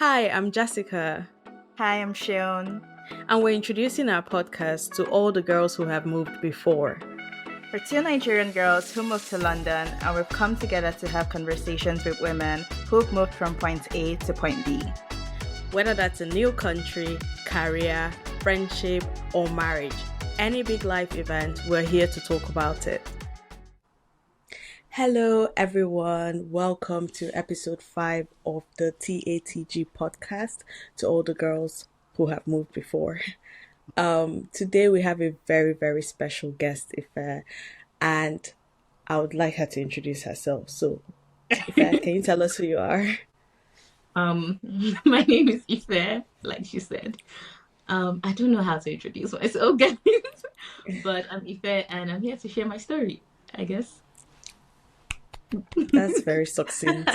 Hi, I'm Jessica, Hi, I'm Shion. and we're introducing our podcast to all the girls who have moved before. We're two Nigerian girls who moved to London, and we've come together to have conversations with women who've moved from point A to point B. Whether that's a new country, career, friendship, or marriage, any big life event, we're here to talk about it. Hello, everyone. Welcome to episode 5 of the TATG podcast to all the girls who have moved before. Today we have a very, very special guest, Ife, and I would like her to introduce herself. So, Ife, can you tell us who you are? My name is Ife, like she said. I don't know how to introduce myself, guys, but I'm Ife, and I'm here to share my story, I guess. That's very succinct.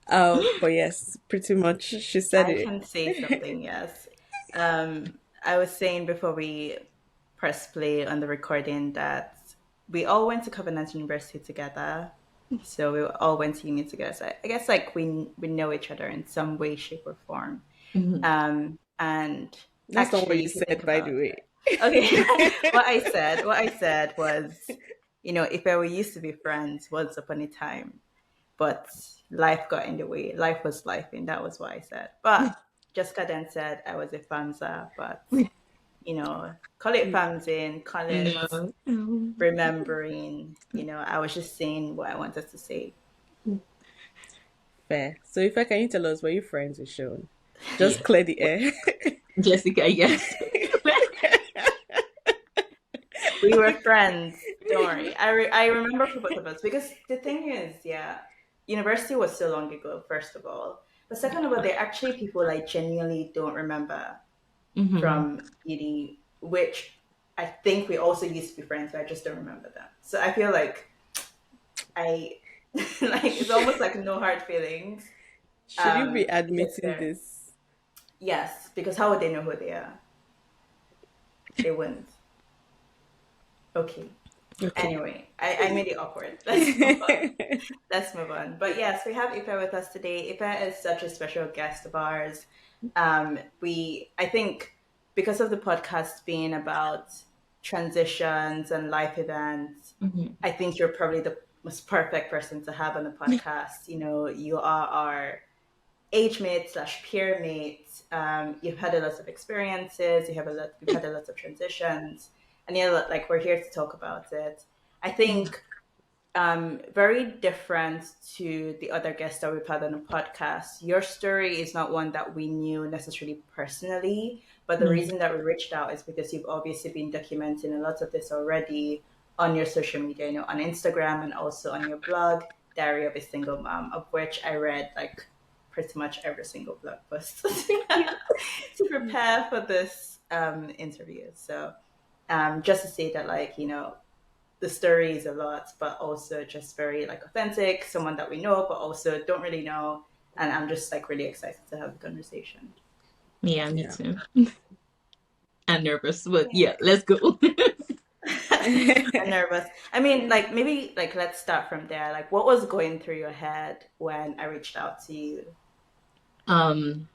But yes, pretty much she said I it. can say something, yes. I was saying before we press play on the recording that we all went to Covenant University together. So we all went to uni together. So I guess like we know each other in some way, shape, or form. Mhm. And That's not what actually, you if you said, think by about the way. it, okay, what I said was, if we used to be friends once upon a time, but life got in the way. Life was life, and that was what I said. But Jessica then said I was a fanza, but call it fanzine, call it No. remembering. I was just saying what I wanted to say. Fair. So, Ife, can you tell us, were you friends with Sean? Just Yes. clear the air. Jessica, yes. We were friends. Don't worry. I remember for both of us because the thing is, yeah, university was so long ago. First of all, but second of all, there are actually people I genuinely don't remember hmm from uni, which I think we also used to be friends, but I just don't remember them. So I feel like I like it's almost like no hard feelings. Should you be Because admitting they're this? yes, because how would they know who they are? They wouldn't. Okay. Okay. Anyway, I made it awkward. Let's move on. Let's move on. But yes, we have Ife with us today. Ife is such a special guest of ours. I think because of the podcast being about transitions and life events, hmm I think you're probably the most perfect person to have on the podcast. You are our age mate slash peer mate. You've had a lot of experiences. You've had a lot of transitions, and like we're here to talk about it. I think very different to the other guests that we've had on the podcast. Your story is not one that we knew necessarily personally, but the Yeah. reason that we reached out is because you've obviously been documenting a lot of this already on your social media, on Instagram and also on your blog, Diary of a Single Mom, of which I read like pretty much every single blog post to prepare for this interview. So just to say that, like, the story is a lot, but also just very like authentic, someone that we know, but also don't really know. And I'm just like really excited to have the conversation. Yeah, me Yeah. too. I'm nervous, but yeah, let's go. I'm nervous. I mean, like maybe like let's start from there. Like, what was going through your head when I reached out to you? um,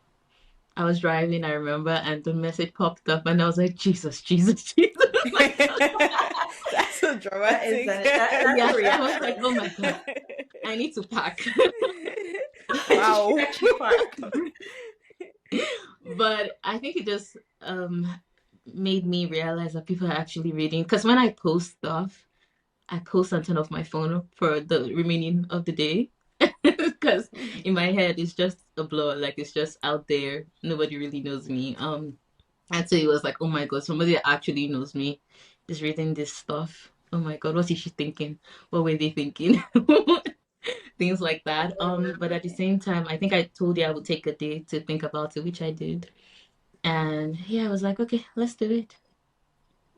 I was driving, I remember, and the message popped up, and I was like, Jesus, Jesus, Jesus. Like, That's so That is dramatic. that's yeah, a I was like, reaction. oh my God, I need to pack. Did you Wow. actually park? But I think it just made me realize that people are actually reading. Because when I post stuff, I post and turn off my phone for the remaining of the day. Because in my head, it's just a blur, like it's just out there. Nobody really knows me. And so it was like, oh my God, somebody that actually knows me is reading this stuff. Oh my God, what is she thinking? What were they thinking? Things like that. But at the same time, I think I told you I would take a day to think about it, which I did. And yeah, I was like, okay, let's do it.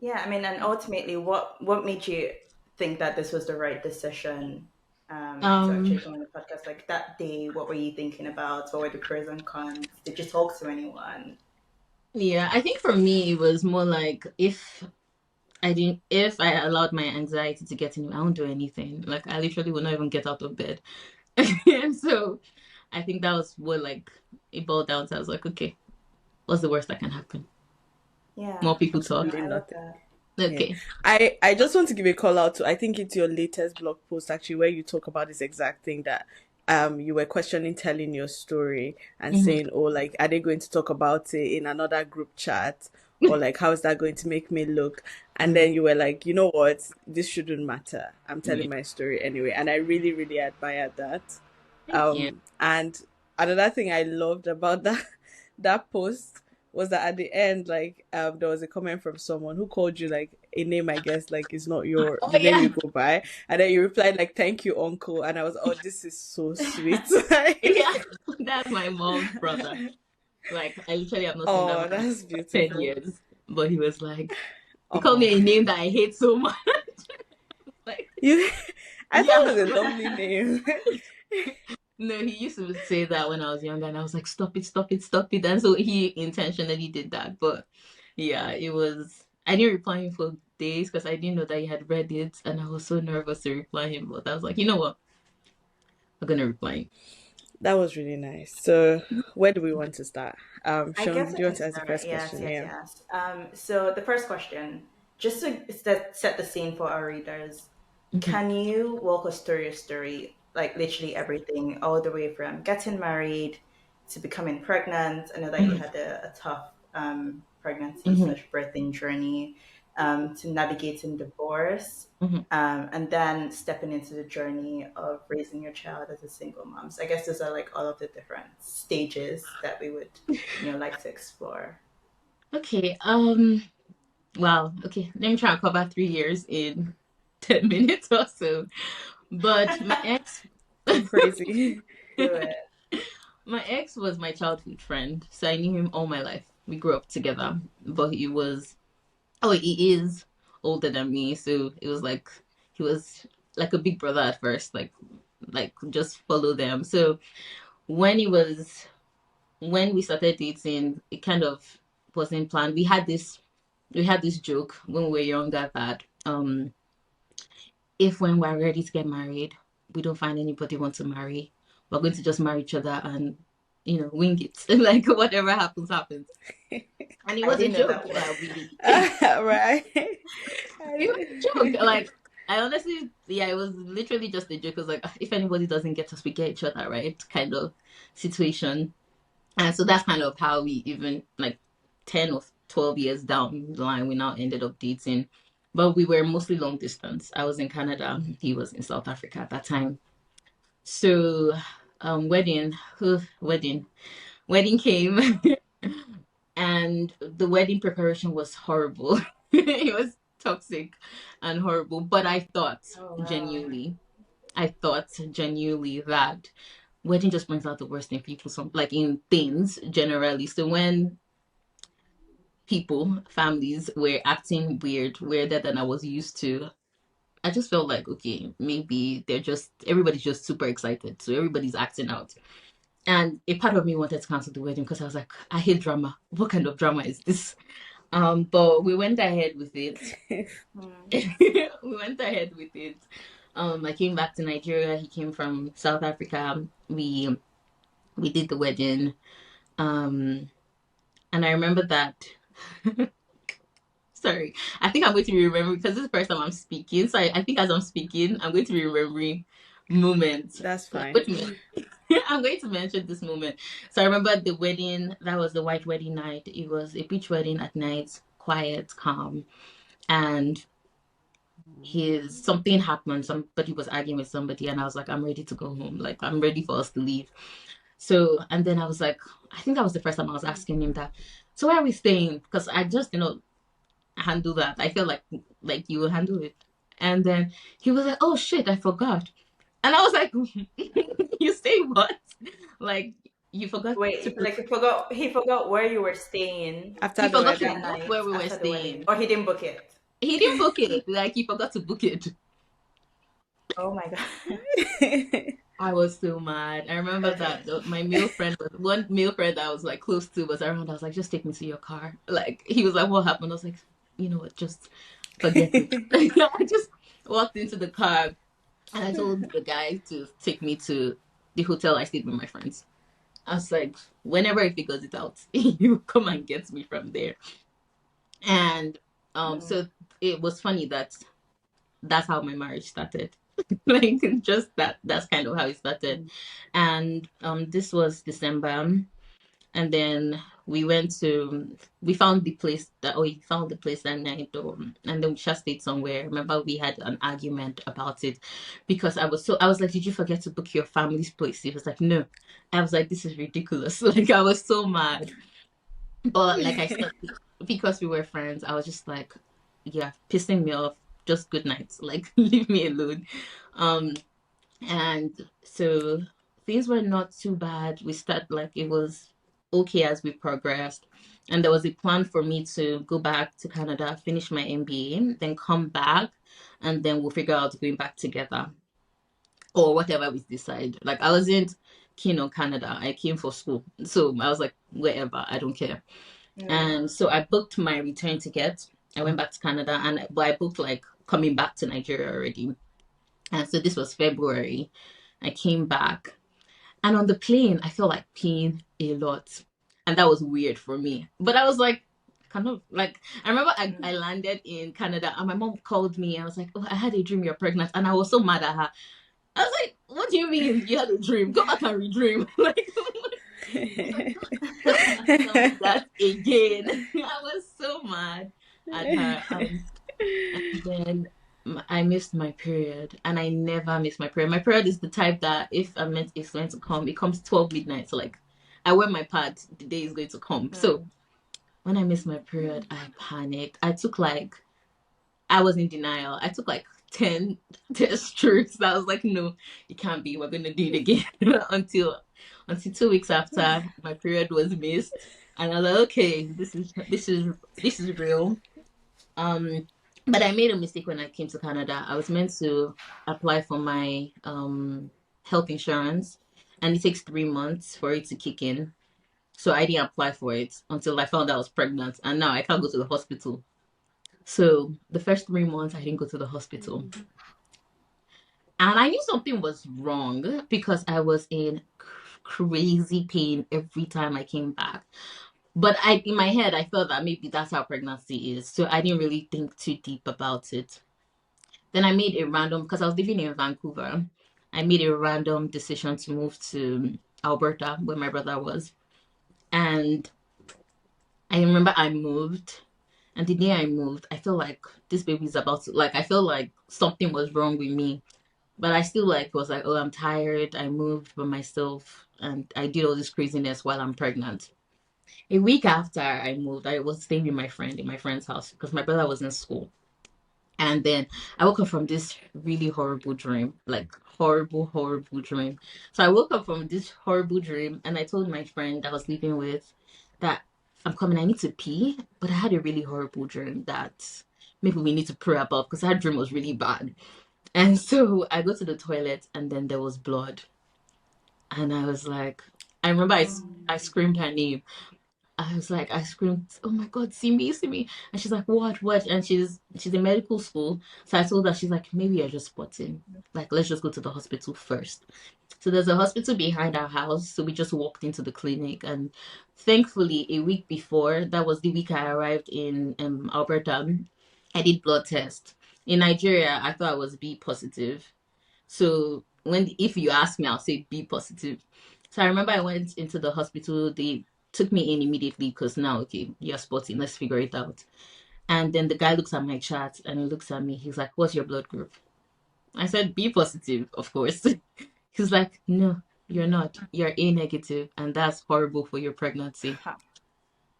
Yeah, I mean, and ultimately, what made you think that this was the right decision to actually Um, come on the podcast? Like that day, what were you thinking about? What were the pros and cons? Did you talk to anyone? yeah, I think for me it was more like if I allowed my anxiety to get in me, I won't do anything. Like I literally would not even get out of bed. And so I think that was what like it boiled down to. I was like, okay, what's the worst that can happen? Yeah, More people talk. Absolutely I love nothing. that. Yeah. Okay. I just want to give a call out to, I think it's your latest blog post actually, where you talk about this exact thing, that you were questioning telling your story and Mhm. saying, oh, like, are they going to talk about it in another group chat, or like, how is that going to make me look? And then you were like, you know what, this shouldn't matter, I'm Yeah. telling my story anyway. And I really really admired that. Thank you. And another thing I loved about that post was that at the end, like, there was a comment from someone who called you like a name I guess like is not your Oh the name you yeah. go by, and then you replied like, thank you uncle, and I was, oh, this is so sweet. Yeah. That's my mom's brother. Like I literally have not seen that Oh, man in that's like 10 beautiful. years. But he was like, he called Oh, me a name that I hate so much. Like, you I thought yeah. it was a lovely name. No, he used to say that when I was younger, and I was like, stop it, stop it, stop it. And so he intentionally did that. But yeah, it was, I didn't reply him for days because I didn't know that he had read it. And I was so nervous to reply him. But I was like, you know what? I'm going to reply him. That was really nice. So where do we want to start? I Sean, guess do I you want can to ask the start. first Yes, question? yes, Yeah. yes. So the first question, just to set the scene for our readers, Mhm. can you walk us through your story, like literally everything, all the way from getting married to becoming pregnant? I know that you Mhm. had a tough pregnancy Mhm. slash birthing journey, to navigating divorce, Mhm. and then stepping into the journey of raising your child as a single mom. So I guess those are like all of the different stages that we would, like to explore. Okay. Wow. Okay. Let me try and cover 3 years in 10 minutes or so. But my ex, Go crazy. Do it. my ex was my childhood friend. So I knew him all my life. We grew up together. But he is older than me. So it was like, he was like a big brother at first. Like just follow them. So when he was, when we started dating, it kind of wasn't planned. We had this joke when we were younger that if when we're ready to get married, we don't find anybody we want to marry, we're going to just marry each other and wing it. Like whatever happens, happens. And it I was a didn't know joke that that part. we Right. it was a joke. Like I honestly, yeah, it was literally just a joke. It was like if anybody doesn't get us, we get each other, right? Kind of situation. And so that's kind of how we even like 10 or 12 years down the line, we now ended up dating. But we were mostly long distance. I was in Canada, he was in South Africa at that time. So wedding, wedding came and the wedding preparation was horrible. It was toxic and horrible. But Oh wow. I thought genuinely that wedding just brings out the worst in people, some like in things generally. So when people, families were acting weirder than I was used to, I just felt like, okay, maybe everybody's just super excited. So everybody's acting out. And a part of me wanted to cancel the wedding because I was like, I hate drama. What kind of drama is this? But we went ahead with it. Hmm. We went ahead with it. I came back to Nigeria. He came from South Africa. We did the wedding. Um, and I remember that. Sorry, I think I'm going to be remembering because this is the first time I'm speaking. So I think as I'm speaking, I'm going to be remembering moments. That's Like, fine. wait a minute. I'm going to mention this moment. So I remember the wedding. That was the white wedding night. It was a beach wedding at night, quiet, calm, and his something happened. Somebody was arguing with somebody, and I was like, I'm ready to go home. Like I'm ready for us to leave. So and then I was like, I think that was the first time I was asking him that. So where are we staying? Because I just handle that. I feel like you will handle it. And then he was like, "Oh shit, I forgot." And I was like, "You say what? Like you forgot to Wait, put? like he forgot where you were staying After He the forgot to that wedding. book night where we were after the wedding, staying. or he didn't book it. He didn't book it. Like he forgot to book it." Oh my god. I was so mad. I remember Okay. that my male friend was one male friend that I was like close to was around. I was like, just take me to your car. Like he was like, what happened? I was like, you know what, just forget it. I just walked into the car and I told the guy to take me to the hotel I stayed with my friends. I was like, whenever he figures it out, he will come and get me from there. And so it was funny that that's how my marriage started. Like just that's kind of how it started. And this was December, and then we found the place that night, and then we just stayed somewhere. Remember, we had an argument about it because I was like, did you forget to book your family's place? He was like, no. I was like, this is ridiculous. Like I was so mad. But like I said, because we were friends, I was just like, yeah, pissing me off. Just good night. Like leave me alone. Um and so things were not too bad. We started like it was okay as we progressed. And there was a plan for me to go back to Canada, finish my MBA, then come back, and then we'll figure out going back together or whatever we decide. Like I wasn't keen on Canada. I came for school. So I was like, wherever, I don't care. And so I booked my return ticket. I went back to Canada, but I booked like coming back to Nigeria already. And so this was February. I came back, and on the plane, I felt like peeing a lot, and that was weird for me. But I was like, kind of like I remember I landed in Canada, and my mom called me. I was like, "Oh, I had a dream you're pregnant," and I was so mad at her. I was like, "What do you mean you had a dream? Go back and redream." Like, tell me that again. I was so mad at her. And then I missed my period, and I never miss my period. My period is the type that if it's going to come, it comes 12 midnight. So like, I wear my pad, the day is going to come. So when I missed my period, I panicked. I was in denial. I took like 10 test strips. I was like, no, it can't be. We're gonna do it again until 2 weeks after my period was missed, and I was like, okay, this is real. But I made a mistake when I came to Canada. I was meant to apply for my health insurance, and it takes 3 months for it to kick in. So I didn't apply for it until I found out I was pregnant, and now I can't go to the hospital. So the first 3 months, I didn't go to the hospital. And I knew something was wrong because I was in crazy pain every time I came back. But in my head, I felt that maybe that's how pregnancy is. So I didn't really think too deep about it. Then I made a random, because I was living in Vancouver, I made a random decision to move to Alberta, where my brother was. And I remember I moved. And the day I moved, I feel like this baby's about to, like, I feel like something was wrong with me. But I still like was like, oh, I'm tired. I moved by myself and I did all this craziness while I'm pregnant. A week after I moved, I was staying with my friend in my friend's house because my brother was in school. And then I woke up from this really horrible dream, like horrible, horrible dream. So I woke up from this horrible dream and I told my friend I was living with that I'm coming, I need to pee. But I had a really horrible dream that maybe we need to pray about because that dream was really bad. And so I go to the toilet and then there was blood. And I was like, I remember I screamed her name. I screamed, oh my God, see me, see me. And she's like, what? And she's in medical school. So I told her, she's like, maybe you're just spotting. Like, let's just go to the hospital first. So there's a hospital behind our house. So we just walked into the clinic. And thankfully, a week before, that was the week I arrived in Alberta, I did blood test. In Nigeria, I thought I was B positive. So if you ask me, I'll say B positive. So I remember I went into the hospital. They took me in immediately because now, okay, you're spotting. Let's figure it out. And then the guy looks at my chart and he looks at me. He's like, "What's your blood group?" I said, "B positive, of course." He's like, "No, you're not. You're A negative, and that's horrible for your pregnancy."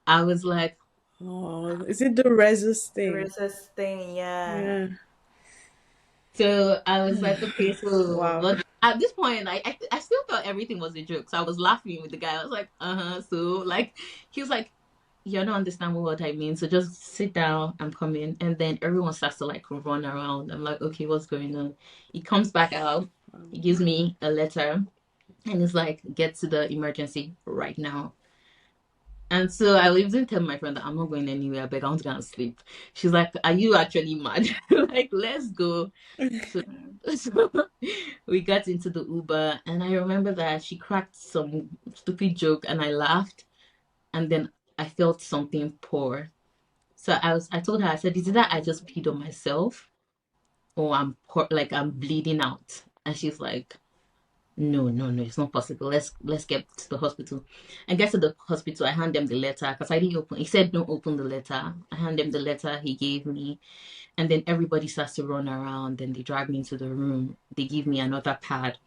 I was like, Oh, is it the resist thing? Resisting, yeah. Yeah. so I was like, okay, so Wow. but at this point, I still thought everything was a joke. So I was laughing with the guy. I was like, So like, he was like, you're not understanding what I mean. So just sit down. I'm coming. And then everyone starts to like run around. I'm like, okay, what's going on? He comes back out. He gives me a letter, and he's like, get to the emergency right now. And so I was even telling my friend that I'm not going anywhere, but I want to go and sleep. She's like, "Are you actually mad? Like, let's go." So, so we got into the Uber, and I remember that she cracked some stupid joke, and I laughed, and then I felt something pour. So I told her, I said, "Is it that I just peed on myself, or like I'm bleeding out?" And she's like, "No, no, no, it's not possible. Let's get to the hospital." I get to the hospital. I hand them the letter because I didn't open. He said, "Don't open the letter." I hand them the letter he gave me, and then everybody starts to run around. Then they drag me into the room. They give me another pad.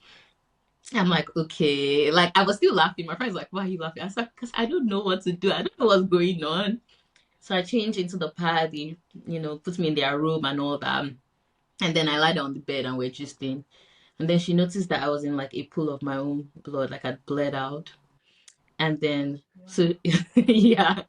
I'm like, okay. Like I was still laughing. My friend's like, "Why are you laughing?" I was like, "Because I don't know what to do. I don't know what's going on." So I change into the pad. They, put me in their room and all that. And then I lie down on the bed and we're just in. And then she noticed that I was in like a pool of my own blood, like I'd bled out. And then so yeah.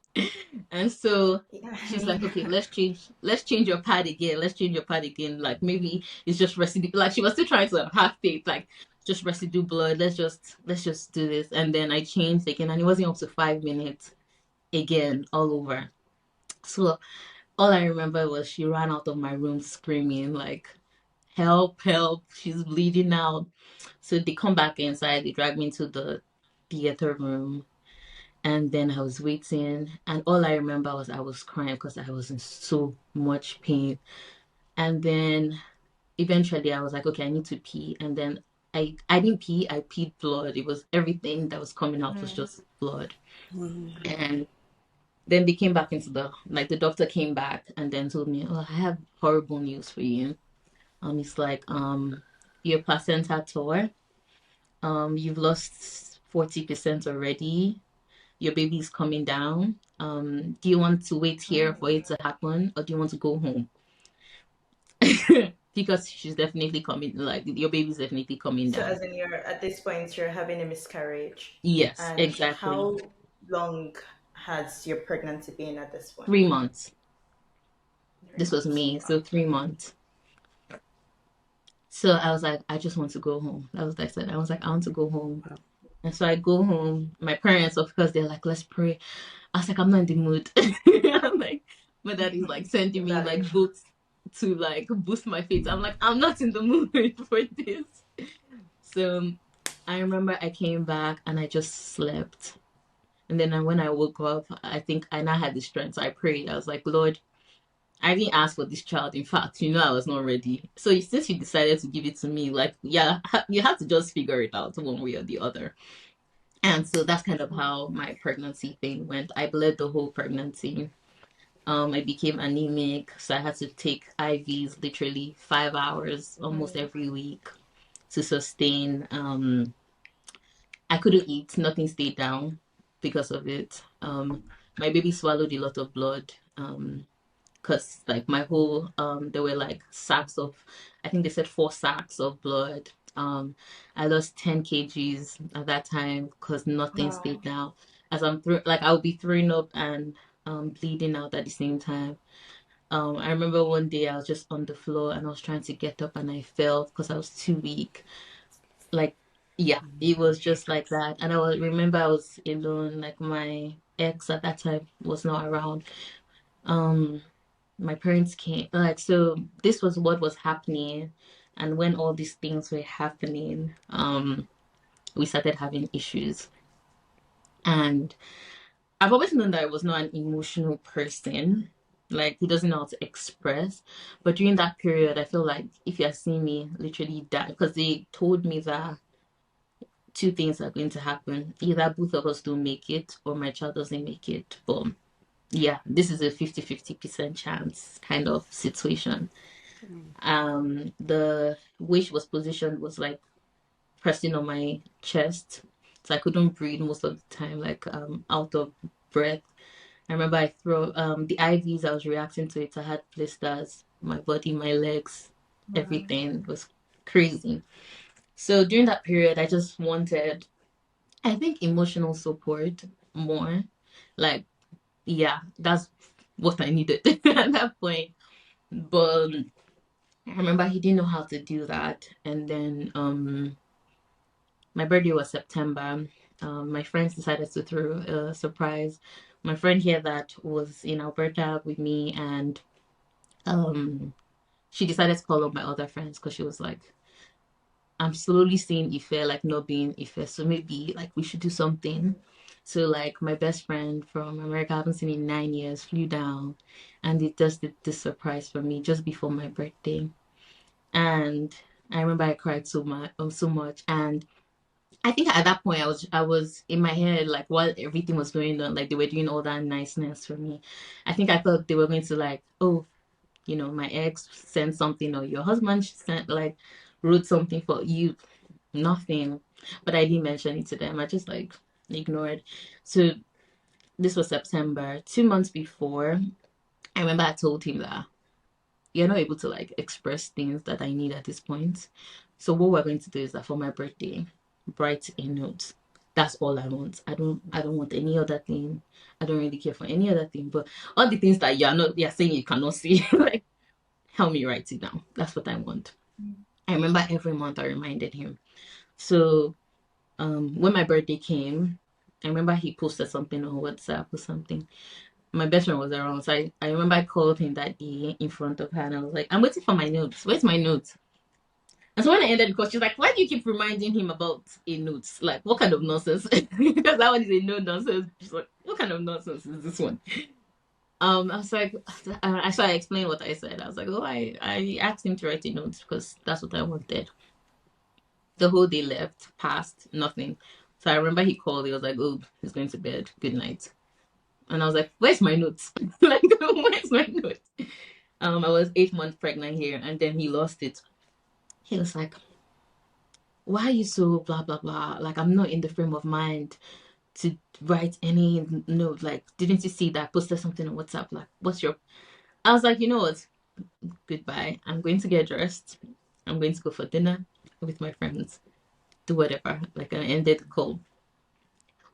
And so Yeah, I she's like, mean, "Okay, let's change your pad again. Let's change your pad again. Like maybe it's just residue." Like she was still trying to have faith, like just residue blood. Let's just do this. And then I changed again and it wasn't up to 5 minutes again, all over. So all I remember was she ran out of my room screaming like, "Help, help, she's bleeding out." So they come back inside, they drag me into the theater room, and then I was waiting, and all I remember was I was crying because I was in so much pain. And then eventually I was like, okay, I need to pee. And then I didn't pee, I peed blood. It was everything that was coming out was just blood. And then they came back into the doctor came back and then told me, "Oh, I have horrible news for you." It's like, your placenta tore. You've lost 40% already. Your baby's coming down. Do you want to wait here for it to happen, or do you want to go home? Because she's definitely coming, like your baby's definitely coming so down. as in you're at this point you're having a miscarriage, Yes, and exactly. how long has your pregnancy been at this point? 3 months. Three This was months. me, Wow. so 3 months. So I was like, I just want to go home. That was what I said. I was like, I want to go home. Wow. And so I go home. My parents, of course, they're like, "Let's pray." I was like, "I'm not in the mood." I'm like, my dad is like sending me Valid. like books to like boost my faith. I'm like, I'm not in the mood for this. So I remember I came back and I just slept. And then when I woke up, I think I now had the strength. So I prayed. I was like, "Lord, I didn't ask for this child. In fact, I was not ready. So since you decided to give it to me, like, yeah, you have to just figure it out one way or the other." And so that's kind of how my pregnancy thing went. I bled the whole pregnancy. I became anemic, so I had to take IVs literally 5 hours almost every week to sustain. I couldn't eat, nothing stayed down because of it. My baby swallowed a lot of blood. Because like my whole there were like sacks of, I think they said 4 sacks of blood. I lost 10 kgs at that time because nothing Wow. stayed down. As like I would be throwing up and bleeding out at the same time. I remember one day I was just on the floor and I was trying to get up and I fell because I was too weak. Like, yeah, it was just like that. And remember I was alone, like my ex at that time was not around. Um, my parents came, like, so this was what was happening. And when all these things were happening, we started having issues. And I've always known that I was not an emotional person. Like, he doesn't know how to express. But during that period, I feel like if you had seen me literally die, because they told me that two things are going to happen. Either both of us don't make it or my child doesn't make it. But yeah, this is a 50-50% chance kind of situation. The way she was positioned was like pressing on my chest. So I couldn't breathe most of the time, like out of breath. I remember I throw the IVs, I was reacting to it. I had blisters, my body, my legs, Wow. everything was crazy. So during that period, I just wanted, I think, emotional support more. Like, yeah, that's what I needed at that point. But I remember he didn't know how to do that. And then my birthday was September. my friends decided to throw a surprise. My friend here that was in Alberta with me, and um, she decided to call up my other friends because she was like, I'm slowly seeing Ife like not being Ife, so maybe like we should do something. So like my best friend from America, I haven't seen in 9 years, flew down, and it just did this surprise for me just before my birthday. And I remember I cried so much, and I think at that point I was in my head like while everything was going on, like they were doing all that niceness for me. I think I thought they were going to like, oh, my ex sent something or your husband sent like wrote something for you. Nothing. But I didn't mention it to them. I just like ignored. So this was September. 2 months before, I remember I told him that you're not able to like express things that I need at this point. So what we're going to do is that for my birthday, write a note. That's all I want. I don't want any other thing. I don't really care for any other thing. But all the things that you're saying you cannot see, like help me write it down. That's what I want. I remember every month I reminded him. So when my birthday came, I remember he posted something on WhatsApp or something. My best friend was around, so I remember I called him that day in front of her, and I was like, I'm waiting for my notes. Where's my notes? And so when I ended the call, she's like, why do you keep reminding him about a note? Like, what kind of nonsense? Because that one is a no nonsense. She's like, what kind of nonsense is this one? I was like, so I explained what I said. I was like, oh, I asked him to write a note because that's what I wanted. The whole day left, passed, nothing. So I remember he called. He was like, oh, he's going to bed. Good night. And I was like, where's my notes? Like, where's my notes? I was 8 months pregnant here, and then he lost it. He was like, why are you so blah, blah, blah? Like, I'm not in the frame of mind to write any note. Like, didn't you see that I posted something on WhatsApp? Like, what's your... I was like, you know what? Goodbye. I'm going to get dressed. I'm going to go for dinner with my friends. Do whatever. Like, I ended the call.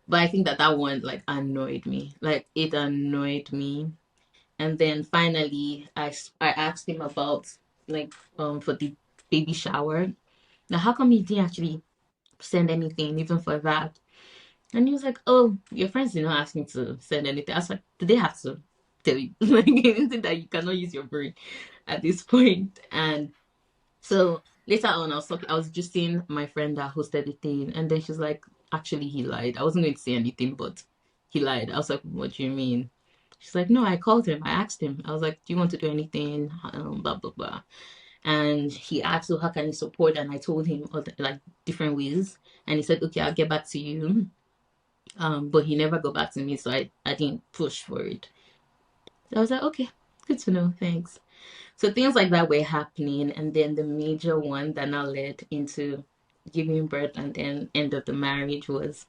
But I think that one like annoyed me. Like it annoyed me. And then finally, I asked him about like for the baby shower. Now, how come he didn't actually send anything even for that? And he was like, "Oh, your friends did not ask me to send anything." I was like, "Do they have to tell you like anything that you cannot use your brain at this point?" And so later on, I was just seeing my friend that hosted the thing, and then she's like, actually, he lied. I wasn't going to say anything, but he lied. I was like, what do you mean? She's like, no, I called him. I asked him. I was like, do you want to do anything? Blah, blah, blah. And he asked, so how can you support? And I told him like different ways. And he said, okay, I'll get back to you. But he never got back to me, so I didn't push for it. So I was like, okay, good to know. Thanks. So things like that were happening, and then the major one that now led into giving birth and then end of the marriage was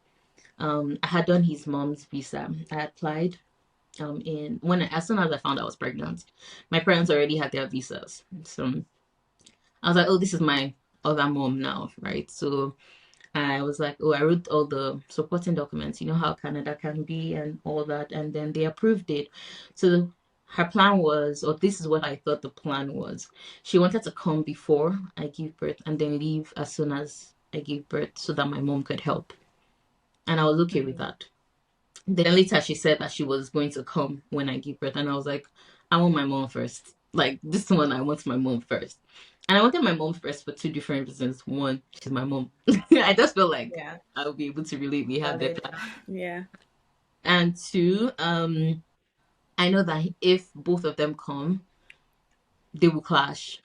I had done his mom's visa. I applied in when as soon as I found I was pregnant. My parents already had their visas, so I was like, oh, this is my other mom now, right? So I was like, oh, I wrote all the supporting documents, you know how Canada can be and all that. And then they approved it. So her plan was, or this is what I thought the plan was. She wanted to come before I give birth and then leave as soon as I gave birth so that my mom could help. And I was okay with that. Then later she said that she was going to come when I give birth. And I was like, I want my mom first. Like this one, I want my mom first. And I wanted my mom first for two different reasons. One, she's my mom. I just feel like Yeah. I'll be able to relate. We have better. Yeah. And two, I know that if both of them come, they will clash.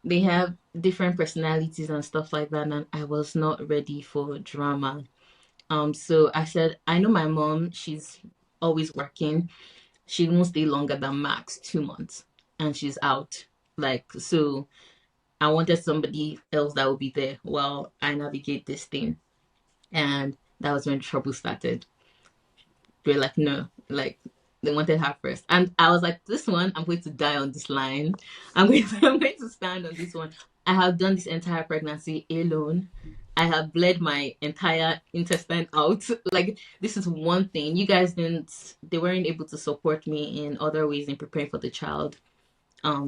They have different personalities and stuff like that, and I was not ready for drama. So I said, I know my mom, she's always working. She won't stay longer than max 2 months, and she's out. Like, so I wanted somebody else that would be there while I navigate this thing. And that was when trouble started. They were like, no, like they wanted her first. And I was like, this one, I'm going to die on this line. I'm going to stand on this one. I have done this entire pregnancy alone. I have bled my entire intestine out. Like, this is one thing. You guys they weren't able to support me in other ways in preparing for the child.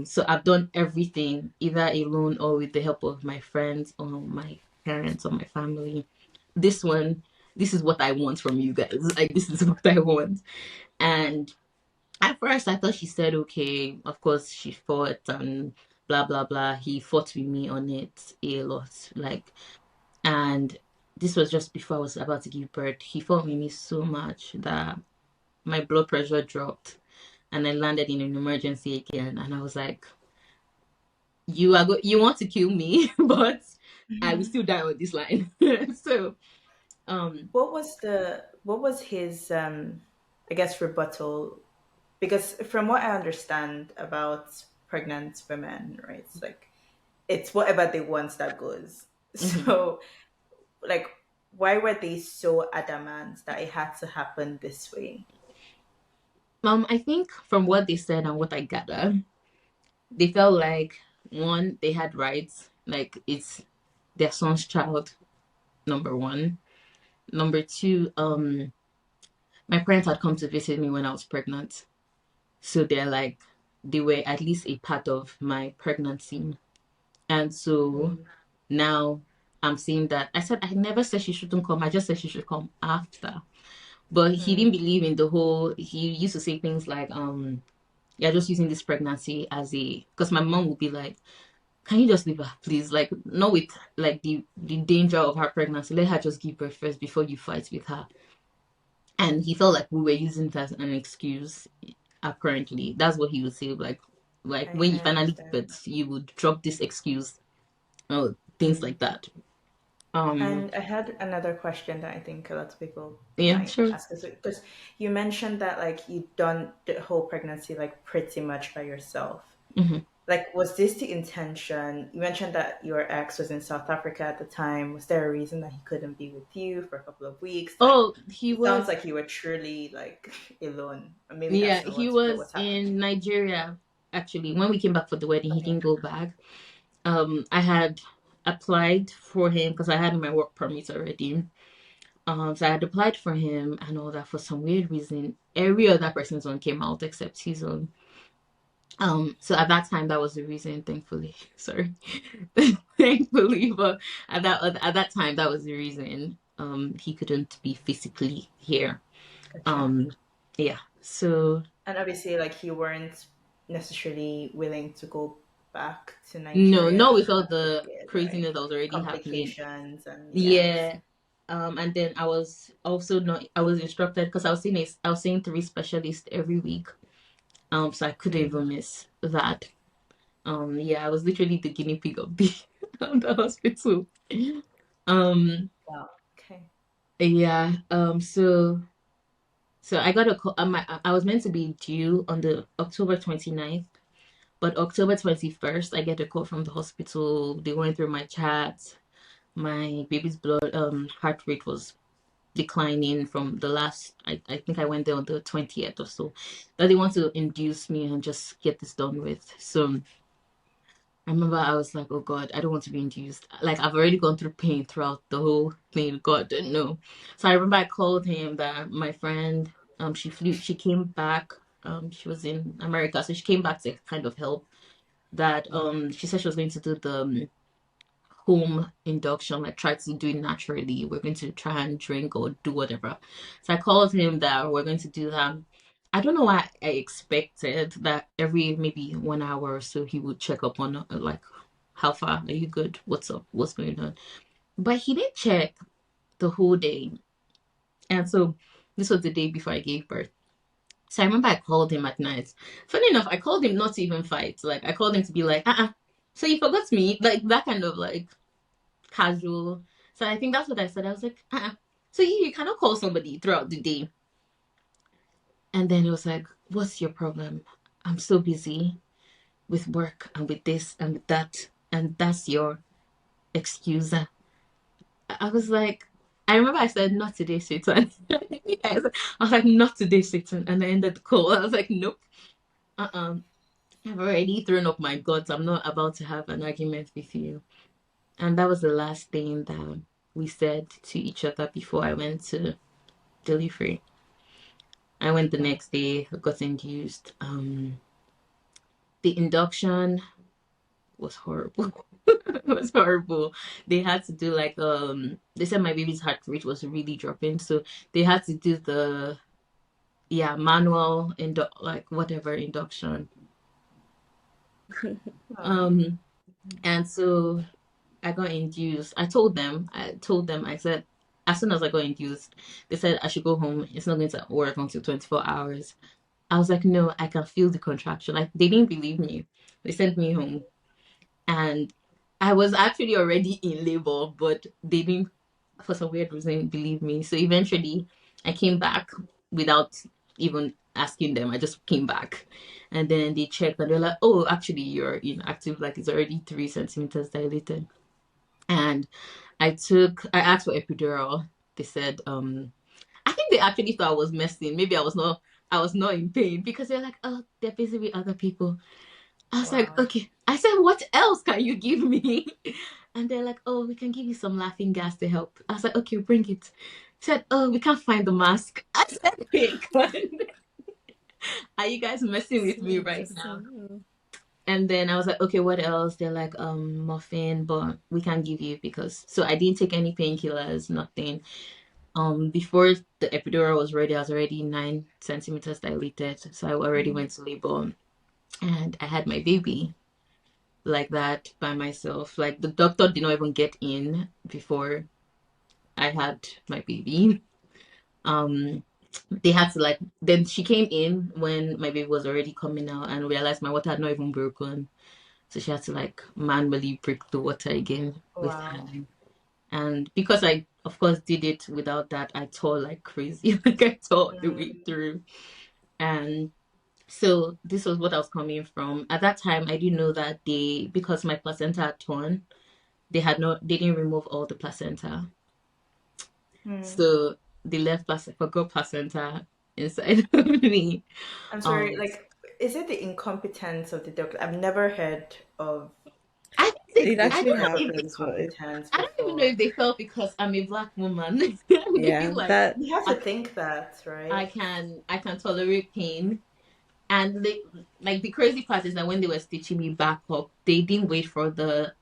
So I've done everything either alone or with the help of my friends or my parents or my family. This one, this is what I want from you guys. Like, this is what I want. And at first, I thought she said, okay, of course, she fought and blah, blah, blah. He fought with me on it a lot. Like, and this was just before I was about to give birth. He fought with me so much that my blood pressure dropped and I landed in an emergency again. And I was like, you want to kill me, but I will still die on this line. So, um, What was his I guess rebuttal? Because from what I understand about pregnant women, right, it's like it's whatever they want that goes. mhm. So like why were they so adamant that it had to happen this way? I think from what they said and what I gather, they felt like one, they had rights, like it's their son's child, number one. Number two, my parents had come to visit me when I was pregnant. So they're like they were at least a part of my pregnancy. And so Mm. now I'm seeing that I said I never said she shouldn't come. I just said she should come after. But he didn't Mm. believe in the whole he used to say things like, you're just using this pregnancy as a because my mom would be like, can you just leave her, please? Like, not with like the danger of her pregnancy. Let her just give birth first before you fight with her. And he felt like we were using that as an excuse. Apparently, that's what he would say. Like when I you finally give understand. birth, you would drop this excuse, or things Mm. like that. Um, And I had another question that I think a lot of people yeah, might sure. ask us because you mentioned that like you done the whole pregnancy like pretty much by yourself. Hmm. Like, was this the intention? You mentioned that your ex was in South Africa at the time. Was there a reason that he couldn't be with you for a couple of weeks? Like, Oh, he it sounds was. like you were truly like alone. Or maybe Yeah, that's not he what was what's happened. in Nigeria. Actually, when we came back for the wedding, he Okay. didn't go back. I had applied for him because I had my work permit already. So I had applied for him and all that. For some weird reason, every other person's one came out except his own. So at that time, that was the reason. Thankfully, sorry, thankfully, but at that time, that was the reason. He couldn't be physically here. Gotcha. Um, yeah. So And obviously, like you weren't necessarily willing to go back to no, Nigeria not for with all that the period, right? craziness that was already happening. Complications and yes. Yeah. And then I was also not. I was instructed because I was seeing three specialists every week. So I couldn't Mm. even miss that. Yeah, I was literally the guinea pig of the of the hospital. Um, Wow. Okay. yeah. So I got a call. I was meant to be due on the October 29th, but October 21st, I get a call from the hospital. They went through my chat. My baby's blood heart rate was declining from the last. I think I went there on the 20th or so. That they want to induce me and just get this done with. So I remember I was like, oh God, I don't want to be induced. Like I've already gone through pain throughout the whole thing. God didn't know. So I remember I called him that my friend, she came back. She was in America, so she came back to kind of help. That she said she was going to do the home induction, like try to do it naturally. We're going to try and drink or do whatever. So I called him that we're going to do that. I don't know why I expected that every maybe 1 hour or so he would check up on like how far are you good? What's up? What's going on? But he didn't check the whole day. And so this was the day before I gave birth. So I remember I called him at night. Funny enough, I called him not to even fight. Like I called him to be like, so you forgot me? Like that kind of like casual. So I think that's what I said. I was like, so you cannot call somebody throughout the day. And then he was like, what's your problem? I'm so busy with work and with this and with that. And that's your excuse. I was like, I remember I said, not today, Satan. I was like, not today, Satan. And I ended the call. I was like, nope. Uh-uh. I've already thrown up my guts. I'm not about to have an argument with you. And that was the last thing that we said to each other before I went to delivery. I went the Wow. next day, got induced. The induction was horrible. It was horrible. They had to do like they said my baby's heart rate was really dropping, so they had to do the manual like whatever induction. Oh, Um and so I got induced. I said as soon as I got induced, they said I should go home. It's not going to work until 24 hours. I was like, no, I can feel the contraction. Like they didn't believe me. They sent me home. And I was actually already in labor, but they didn't, for some weird reason, believe me. So eventually, I came back without even asking them. I just came back, and then they checked, and they're like, "Oh, actually, you're inactive. Like it's already 3 centimeters dilated." And I asked for epidural. They said, I think they actually thought I was messing. Maybe I was not in pain because they're like, "Oh, they're busy with other people." I was like, wow. okay. I said, what else can you give me? And they're like, oh, we can give you some laughing gas to help. I was like, okay, bring it. Said, oh, we can't find the mask. I said, pick one. Are you guys messing with So me right now? interesting. And then I was like, okay, what else? They're like, muffin, but we can't give you because so I didn't take any painkillers, nothing. Before the epidural was ready, I was already 9 centimeters dilated. So I already Mm. went to labor and I had my baby like that by myself. Like the doctor did not even get in before I had my baby. Um, they had to like then she came in when my baby was already coming out and realized my water had not even broken. So she had to like manually break the water again with Wow. hand. And because I of course did it without that, I tore like crazy. Like I tore the way Mm. through. And so this was what I was coming from. At that time I didn't know that because my placenta had torn, they didn't remove all the placenta. Mm. So they left forgot placenta inside of me. I'm sorry, Um like, is it the incompetence of the doctor? I've never heard of I think It I this actually don't know level of if happens, but incompetence I don't even know before. if they felt because I'm a black woman. Maybe yeah, like that You have to I, think that, right? I can tolerate pain. And they like the crazy part is that when they were stitching me back up, they didn't wait for the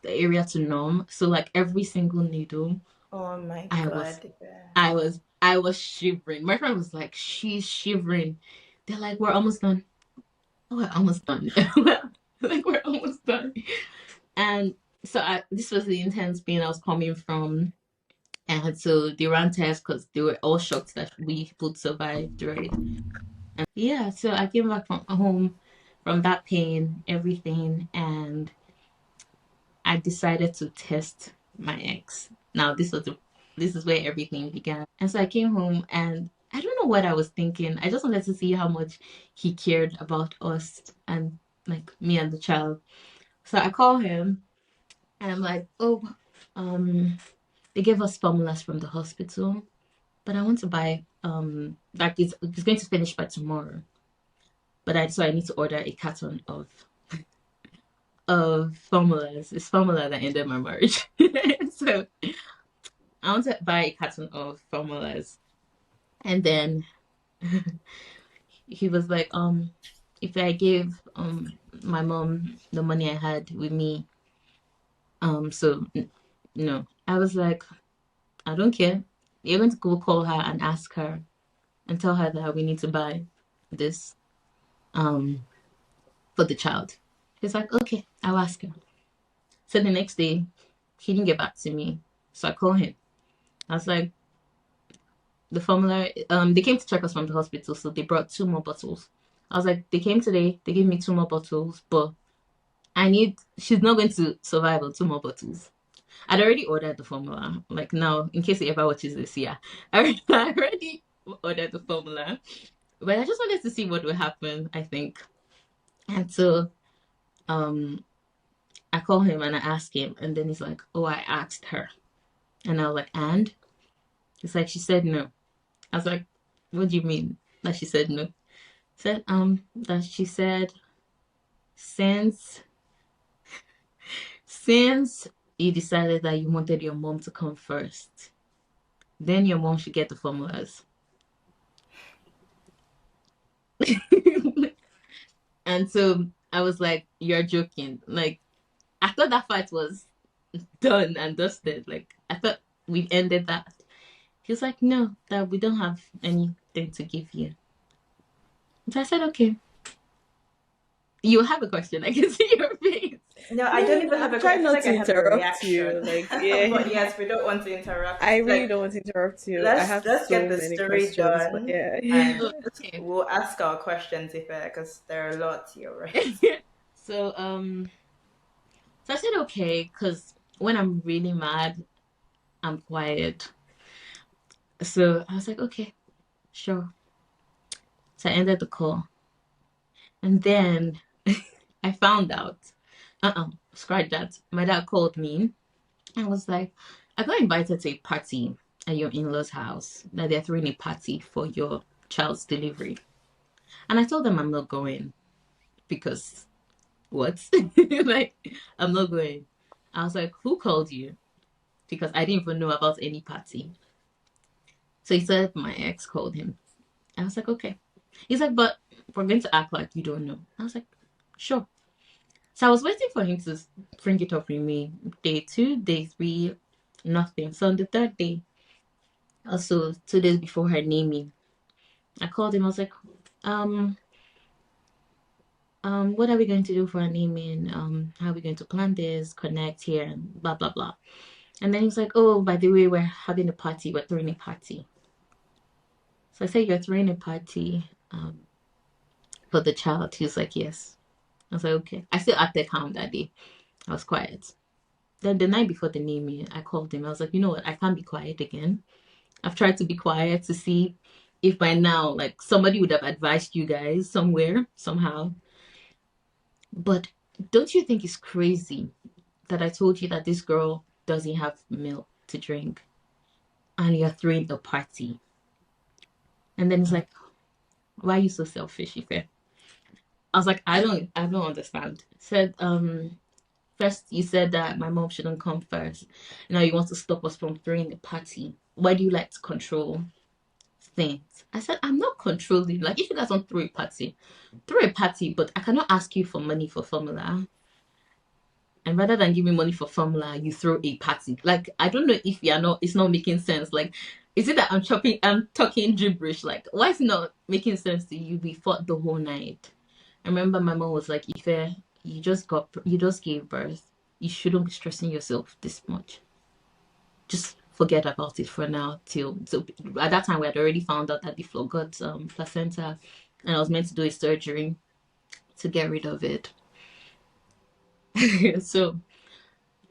area to numb. So like every single needle, Oh my I was God. Yeah. I was shivering. My friend was like, she's shivering. They're like, we're almost done. Oh, we're almost done. Like we're almost done. And so this was the intense pain I was coming from. And so they ran tests because they were all shocked that we both survived, right? And yeah, so I came back from home from that pain, everything, and I decided to test my ex. Now this is where everything began. And so I came home and I don't know what I was thinking. I just wanted to see how much he cared about us and like me and the child. So I call him and I'm like, oh, they gave us formulas from the hospital, but I want to buy like it's going to finish by tomorrow. But I need to order a carton of formulas. It's formula that ended my marriage. So I want to buy a carton of formulas. And then he was like, if I gave my mom the money I had with me, so no. I was like, I don't care. You're going to go call her and ask her and tell her that we need to buy this um for the child. He's like, okay, I'll ask her. So the next day, he didn't get back to me. So I called him. I was like, the formula, they came to check us from the hospital, so they brought two more bottles. I was like, they came today, they gave me two more bottles, but she's not going to survive on two more bottles. I'd already ordered the formula. Like now, in case he ever watches this, yeah, I already ordered the formula. But I just wanted to see what would happen, I think. And so um I call him and I ask him, and then he's like, oh, I asked her. And I was like, and? It's like, she said no. I was like, what do you mean that she said no? Said, that she said, since, since you decided that you wanted your mom to come first, then your mom should get the formulas. And so I was like, you're joking. Like, I thought that fight was done and dusted. Like, I thought we ended that. He was like, no, that we don't have anything to give you. So I said, okay. You have a question. I can see your face. No, I don't No, even have I'm a. I trying feel not like I to have a interrupt reaction, you. Like, but yeah, yes, we don't want to I interrupt. really Like, don't want to interrupt you. I have let's get so the many story questions, but done, yeah. and Oh, okay. we'll ask our questions if because there are lots here, right? so um so I said okay, because when I'm really mad, I'm quiet. So I was like, okay, sure. So I ended the call. And then I found out, scratch that. My dad called me and was like, I got invited to a party at your in-laws' house, that they're throwing a party for your child's delivery. And I told them I'm not going because what? Like, I'm not going. I was like, who called you? Because I didn't even know about any party. So he said my ex called him. I was like, okay. He's like, but we're going to act like you don't know. I was like, sure. So I was waiting for him to bring it up with me. Day 2, day 3, nothing. So on the third day, also 2 days before her naming, I called him. I was like, um, what are we going to do for our naming? How are we going to plan this, connect here, and blah blah blah. And then he was like, oh, by the way, we're having a party. We're throwing a party. So I said, you're throwing a party for the child. He was like, yes. I was like, okay. I still acted calm that day. I was quiet. Then the night before the naming, I called him. I was like, you know what? I can't be quiet again. I've tried to be quiet to see if by now, like, somebody would have advised you guys somewhere, somehow. But don't you think it's crazy that I told you that this girl doesn't have milk to drink and you're throwing a party? And then he's like, why are you so selfish, Ife? I was like, I don't understand. Said, first you said that my mom shouldn't come first. Now you want to stop us from throwing the party. Why do you like to control things? I said, I'm not controlling. Like, if you guys want to throw a party, but I cannot ask you for money for formula. And rather than give me money for formula, you throw a party. Like, I don't know if you're not, it's not making sense. Like, is it that I'm talking gibberish? Like, why is it not making sense to you? We fought the whole night. I remember my mom was like, Ife, you just gave birth. You shouldn't be stressing yourself this much. Just forget about it for now. So at that time we had already found out that the flow got placenta, and I was meant to do a surgery to get rid of it. So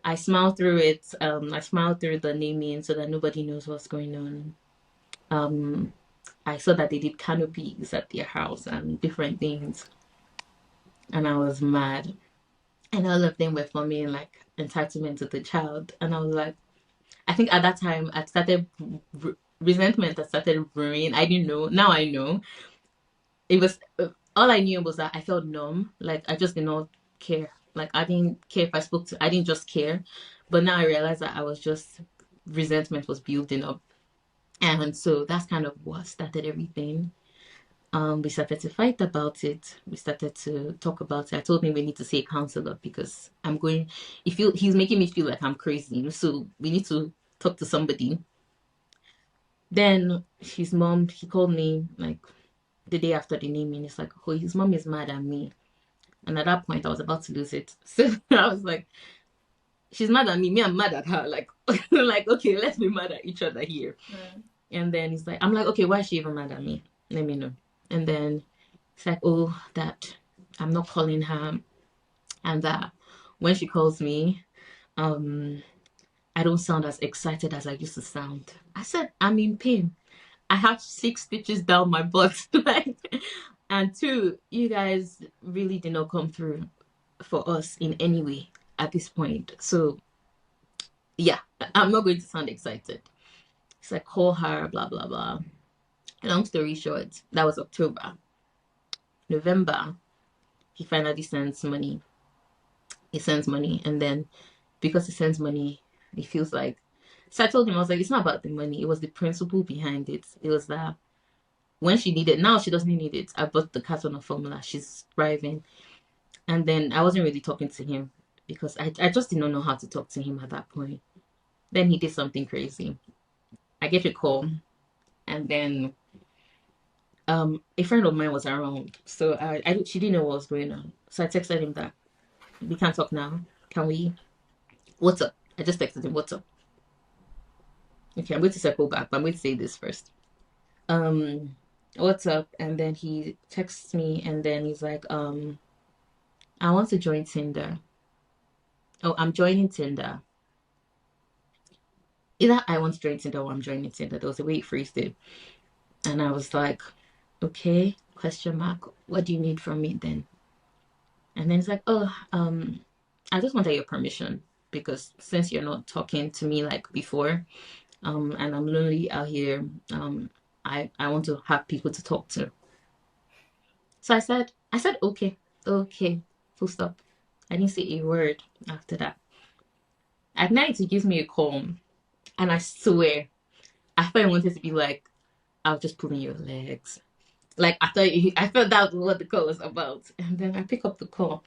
I smiled through it. I smiled through the naming so that nobody knows what's going on. I saw that they did canopies at their house and different things, and I was mad. And all of them were forming like entitlement to the child, and I was like, I think at that time I started resentment that started brewing. I didn't know. Now I know. It was all I knew was that I felt numb. Like I just did not care. Like I didn't care if I spoke to. I didn't just care. But now I realized that I was just resentment was building up, and so that's kind of what started everything. We started to fight about it. We started to talk about it. I told him we need to see a counselor because I'm going. He's making me feel like I'm crazy. So we need to talk to somebody. Then his mom, he called me like the day after the naming. It's like, oh, his mom is mad at me. And at that point, I was about to lose it. So I was like, she's mad at me. Me, I'm mad at her. Like, like, okay, let's be mad at each other here. Mm. And then he's like, I'm like, okay, why is she even mad at me? Let me know. And then it's like, oh, that I'm not calling her. And that when she calls me, um, I don't sound as excited as I used to sound. I said, I'm in pain. I have 6 stitches down my butt. Like, and 2, you guys really did not come through for us in any way at this point. So yeah, I'm not going to sound excited. It's like call her, blah blah blah. Long story short, that was October. November, he finally sends money. He sends money, and then because he sends money, he feels like. So I told him, I was like, it's not about the money. It was the principle behind it. It was that when she needed, now she doesn't need it. I bought the carton of formula. She's thriving. And then I wasn't really talking to him because I just did not know how to talk to him at that point. Then he did something crazy. I get a call, and then a friend of mine was around, so she didn't know what was going on. So I texted him that we can't talk now. Can we? What's up? I just texted him, what's up? Okay, I'm going to circle back, but I'm going to say this first. What's up? And then he texts me, and then he's like, I want to join Tinder. Oh, I'm joining Tinder. Either I want to join Tinder or I'm joining Tinder. There was a way he phrased it. And I was like, okay, question mark. What do you need from me then? And then he's like, oh, I just wanted your permission because since you're not talking to me like before, and I'm lonely out here, I want to have people to talk to. So I said, okay, full stop. I didn't say a word after that. At night, he gives me a call, and I swear, I thought I wanted to be like, I'll just pull in your legs. Like I felt that was what the call was about. And then I pick up the call,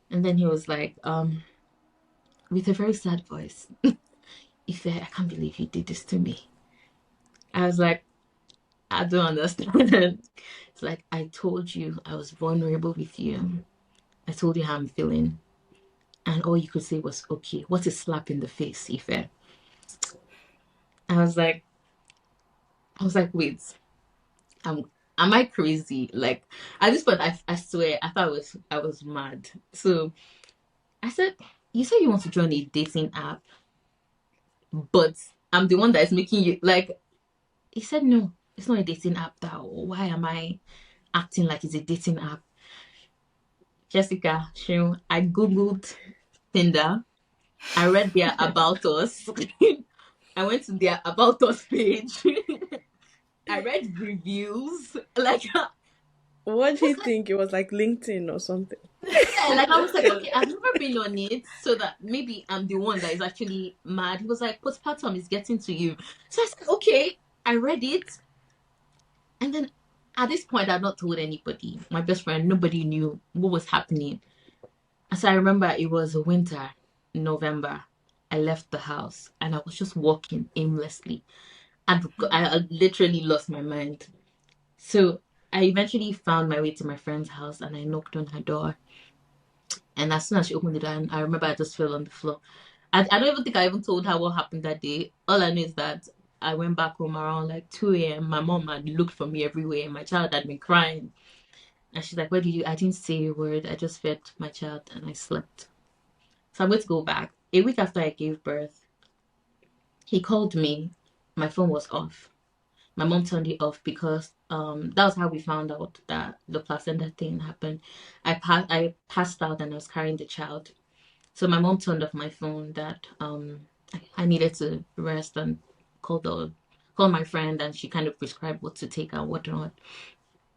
and then he was like, with a very sad voice, Ife, I can't believe you did this to me. I was like, I don't understand. It's like, I told you I was vulnerable with you. I told you how I'm feeling. And all you could say was, okay, what a slap in the face, Ife. I was like, wait, am I crazy? Like, at this point, I swear, I thought I was mad. So I said, you said you want to join a dating app, but I'm the one that is making you, like, he said, no, it's not a dating app. Why am I acting like it's a dating app? Jessica, I Googled Tinder. I read their About Us. I went to their About Us page. I read reviews. Like, What do you think? It was like LinkedIn or something? yeah, like I was like, okay, I've never been on it, so that maybe I'm the one that is actually mad. He was like, postpartum is getting to you. So I said, okay, I read it. And then at this point, I'd not told anybody. My best friend, nobody knew what was happening. So I remember it was winter, November. I left the house and I was just walking aimlessly. I literally lost my mind. So I eventually found my way to my friend's house and I knocked on her door. And as soon as she opened the door, I remember I just fell on the floor. I don't even think I even told her what happened that day. All I know is that I went back home around like 2 a.m. My mom had looked for me everywhere. My child had been crying. And she's like, where did you? I didn't say a word. I just fed my child and I slept. So I'm going to go back. A week after I gave birth, he called me. My phone was off. My mom turned it off because that was how we found out that the placenta thing happened. I passed out and I was carrying the child. So my mom turned off my phone that I needed to rest and call my friend and she kind of prescribed what to take and what not.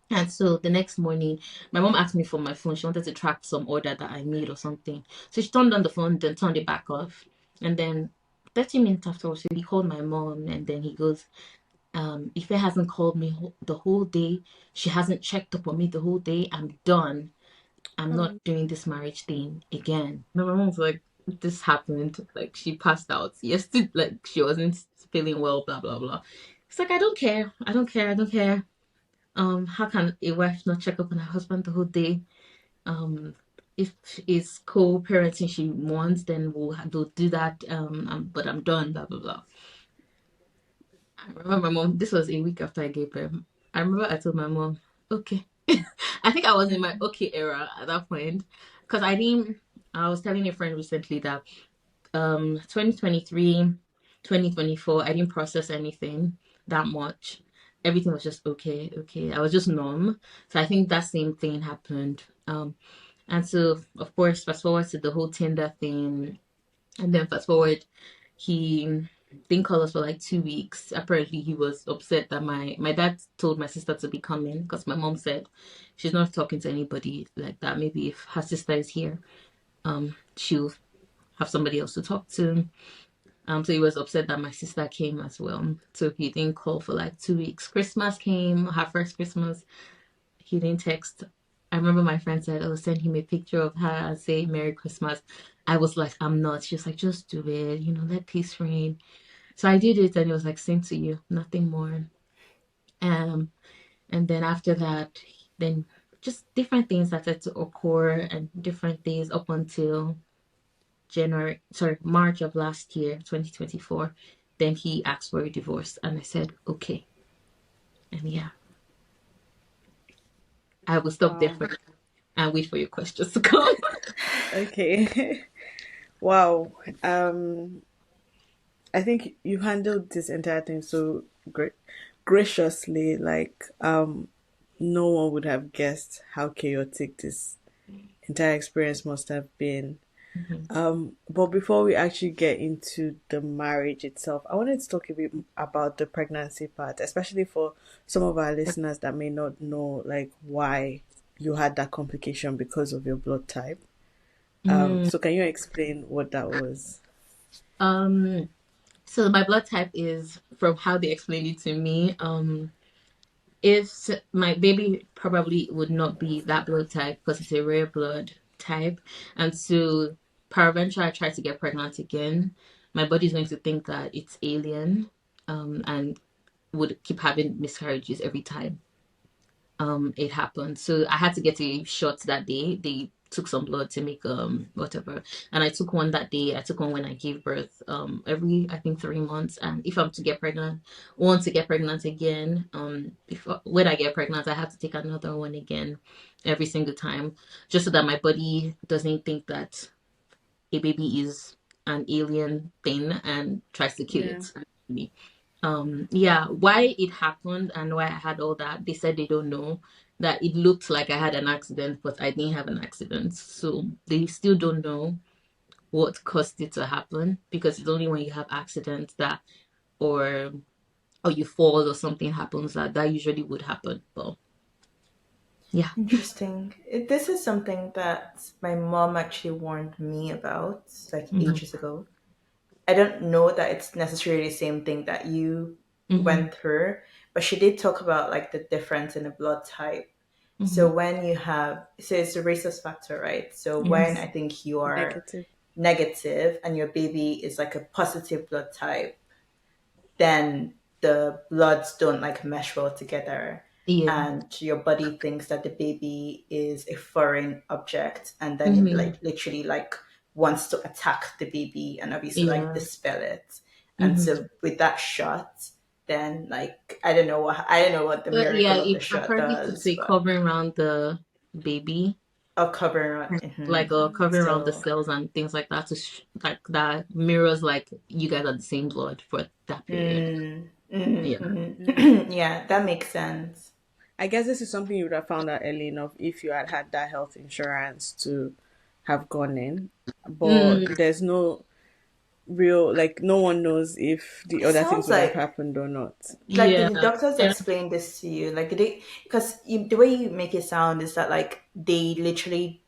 And so the next morning, my mom asked me for my phone. She wanted to track some order that I made or something. So she turned on the phone, then turned it back off. And then 30 minutes afterwards, he called my mom and then he goes, Ife hasn't called me the whole day. She hasn't checked up on me the whole day. I'm done. I'm not doing this marriage thing again. My mom was like, this happened. Like, she passed out yesterday. Like, she wasn't feeling well, blah, blah, blah. It's like, I don't care. I don't care. I don't care. How can a wife not check up on her husband the whole day? If it's co-parenting she wants, then we'll do that. But I'm done, blah, blah, blah. I remember my mom, this was a week after I gave birth. I remember I told my mom, okay. I think I was in my okay era at that point. Because I was telling a friend recently that 2023, 2024, I didn't process anything that much. Everything was just okay. I was just numb. So I think that same thing happened. And so, of course, fast forward to the whole Tinder thing. And then fast forward, he didn't call us for like 2 weeks. Apparently, he was upset that my dad told my sister to be coming because my mom said she's not talking to anybody like that. Maybe if her sister is here, she'll have somebody else to talk to. So he was upset that my sister came as well. So he didn't call for like 2 weeks. Christmas came, her first Christmas. He didn't text. I remember my friend said, "Oh, send him a picture of her and say Merry Christmas." I was like, "I'm not." She was like, "Just do it, let peace reign." So I did it, and it was like, "Same to you, nothing more." Um, and then after that, then just different things started to occur and different things up until March of last year, 2024. Then he asked for a divorce, and I said, "Okay." And yeah, I will stop there Wow. for now and wait for your questions to come. Okay. Wow. I think you handled this entire thing so great, graciously. Like, no one would have guessed how chaotic this entire experience must have been. Mhm. But before we actually get into the marriage itself, I wanted to talk a bit about the pregnancy part, especially for some of our listeners that may not know, like, why you had that complication because of your blood type. Mm, So can you explain what that was? um, so my blood type is, from how they explained it to me, if my baby probably would not be that blood type because it's a rare blood type, and so peradventure I try to get pregnant again, my body's going to think that it's alien, and would keep having miscarriages every time it happened. So I had to get a shot that day. They took some blood to make whatever. And I took one that day. I took one when I gave birth, every I think 3 months. And if I'm to get pregnant, want to get pregnant again, before when I get pregnant, I have to take another one again every single time. Just so that my body doesn't think that a baby is an alien thing and tries to kill Yeah. it. Yeah, why it happened and why I had all that, they said they don't know. That it looked like I had an accident, but I didn't have an accident. So they still don't know what caused it to happen, because it's only when you have accidents that, or you fall or something happens, that usually would happen. But yeah. Interesting. This is something that my mom actually warned me about like Hmm. ages ago. I don't know that it's necessarily the same thing that you Hmm. went through, but she did talk about like the difference in the blood type. So Hmm. when you have, so it's a rhesus factor, right? So when Yes. I think you are Negative. negative and your baby is like a positive blood type, then the bloods don't like mesh well together, Yeah. and your body thinks that the baby is a foreign object, and then it Hmm. like literally like wants to attack the baby and obviously like Yeah. dispel it. And Hmm. so with that shot, then like I don't know what the But yeah, miracle of the it shot apparently puts does, a but covering around the baby, I'll cover it. like Mhm. a covering around the So cells and things like that, to like that mirrors like you guys are the same blood for that period. Yeah. yeah, that makes sense. I guess this is something you would have found out early enough if you had had that health insurance to have gone in. But Mm, there's no real, like, no one knows if the It other things sounds would have like happened or not. did yeah. the doctors And explain this to you? Like, did they? Because the way you make it sound is that like they literally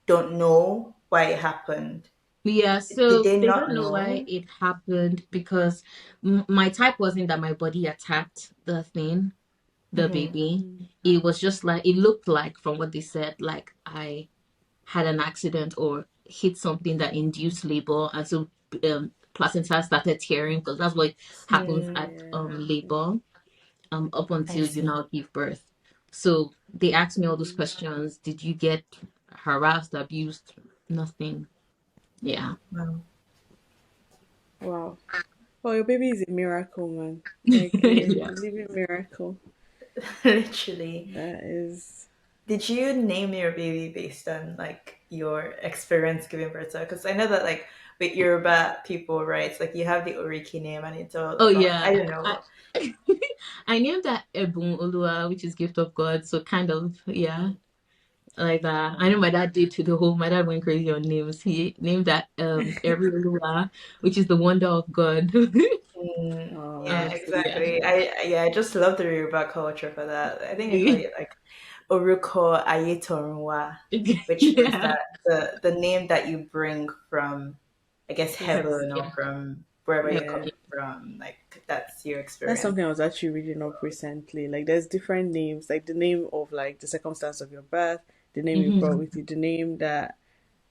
don't know why it happened. yeah, Did so they they not don't know why know? it happened, because my type wasn't that my body attacked the Hmm. baby. It was just like, it looked like, from what they said, like I had an accident or hit something that induced labor, and so placenta started tearing, because that's what happens Hmm. at Yeah. labor, up I until you see. now give birth. So they asked me all those questions. Did you get harassed, abused? Nothing. Yeah. Wow. Wow. Well, your baby is a miracle, man. Like a Yeah. living miracle. Literally. That is. Did you name your baby based on like your experience giving birth to? Because I know that like with Yoruba people, right? It's like you have the Oriki name and it's all Oh about, yeah. I don't I know. I named that Ebun Olua, which is gift of God. So kind of, yeah, like that. I know my dad did to the whole. My dad went crazy on names. He named that Every Olua, which is the wonder of God. Mm, Oh, yeah, um, that's yeah. exactly. lovely. I just love the Yoruba culture for that. I think they call Yeah. it like Oruko Ayetorunwa, which means that the name that you bring from, I guess, Heaven. heaven or Yeah. from wherever you're Yeah. coming from, like that's your That's experience. something I was actually reading up recently. Like, there's different names, like the name of like the circumstance of your birth, the name you brought Mm-hmm. with you, the name that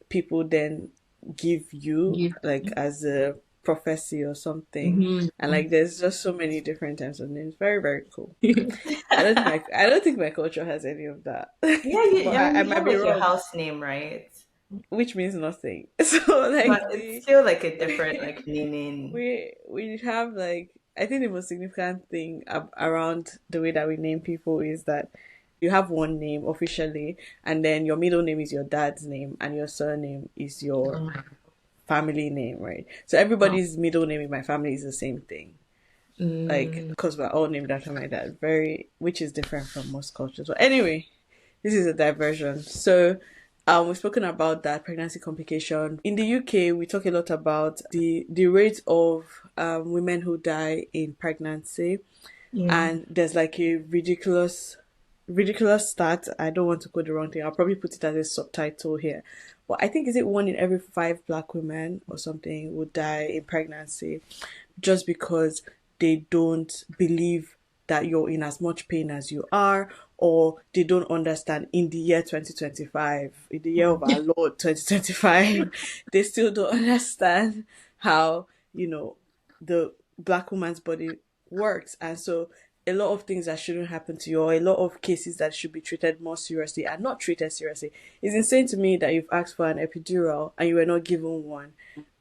people then give you Give. like as a prophecy or something. And Mm-hmm. like there's just so many different types of names. Very, very cool. I don't think my culture has any of that. Yeah, But I mean, I you might have be like your wrong, house name, right? which means nothing. So But like it's the still like a different like naming. we have like I think the most significant thing around the way that we name people is that you have one name officially, and then your middle name is your dad's name, and your surname is your Oh, family name, right? So wow. everybody's middle name in my family is the same thing, like Mm, because we're all named after my dad. Very, which is different from most cultures. But anyway, this is a diversion. So, we've spoken about that pregnancy complication. In the UK, we talk a lot about the rate of women who die in pregnancy, yeah. and there's like a ridiculous stat. I don't want to quote the wrong thing. I'll probably put it as a subtitle here. But I think is it one in every five black women or something would die in pregnancy just because they don't believe that you're in as much pain as you are, or they don't understand in the year 2025, in the year of our Lord 2025, they still don't understand how, the black woman's body works. And so a lot of things that shouldn't happen to you, or a lot of cases that should be treated more seriously are not treated seriously. It's insane to me that you've asked for an epidural and you were not given one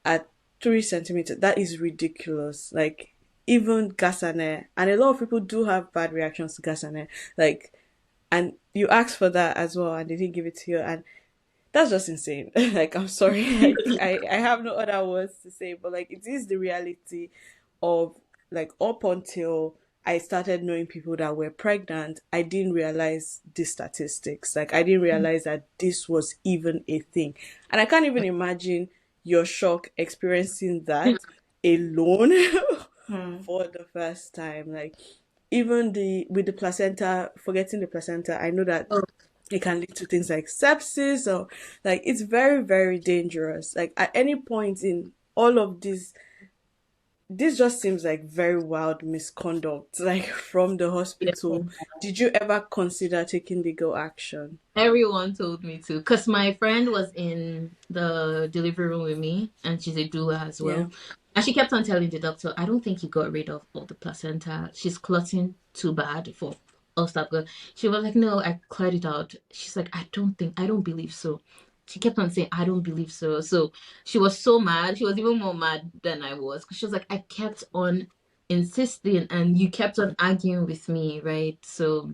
at 3 centimeters. That is ridiculous. Like even gas and air, and a lot of people do have bad reactions to gas and air. Like, and you asked for that as well, and they didn't give it to you, and that's just insane. Like, I'm sorry. Like, I have no other words to say, but like, it is the reality of like up until I started knowing people that were pregnant, I didn't realize the statistics. Like, I didn't realize that this was even a thing. And I can't even imagine your shock experiencing that alone Hmm. for the first time. Like, even the with the placenta, forgetting the placenta, I know that Oh, it can lead to things like sepsis, or like it's very, very dangerous. Like at any point in all of this just seems like very wild misconduct, like from the yeah. hospital. Did you ever consider taking legal action? Everyone told me to, because my friend was in the delivery room with me, and she's a doula as Yeah. well. And she kept on telling the doctor, I don't think you got rid of all the placenta. She's clotting too bad for us that good. She was like, no, I cleared it out. She's like, I don't believe so. She kept on saying, I don't believe so. So she was so mad. She was even more mad than I was, because she was like, I kept on insisting, and you kept on arguing with me, right? So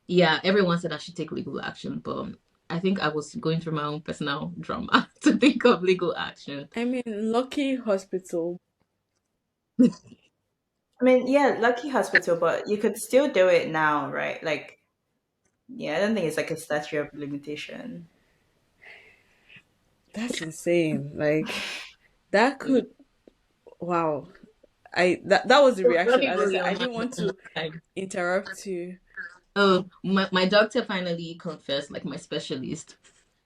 yeah, everyone said I should take legal action, but I think I was going through my own personal drama to think of legal action. I mean, lucky hospital. I mean, yeah, lucky hospital, but you could still do it now, right? Like, yeah, I don't think it's like a statute of limitation. That's insane. Like that could, wow. That was the Let reaction. me As I blow said, your I mind didn't want one more to time. interrupt you. Oh, my doctor finally confessed, like my specialist.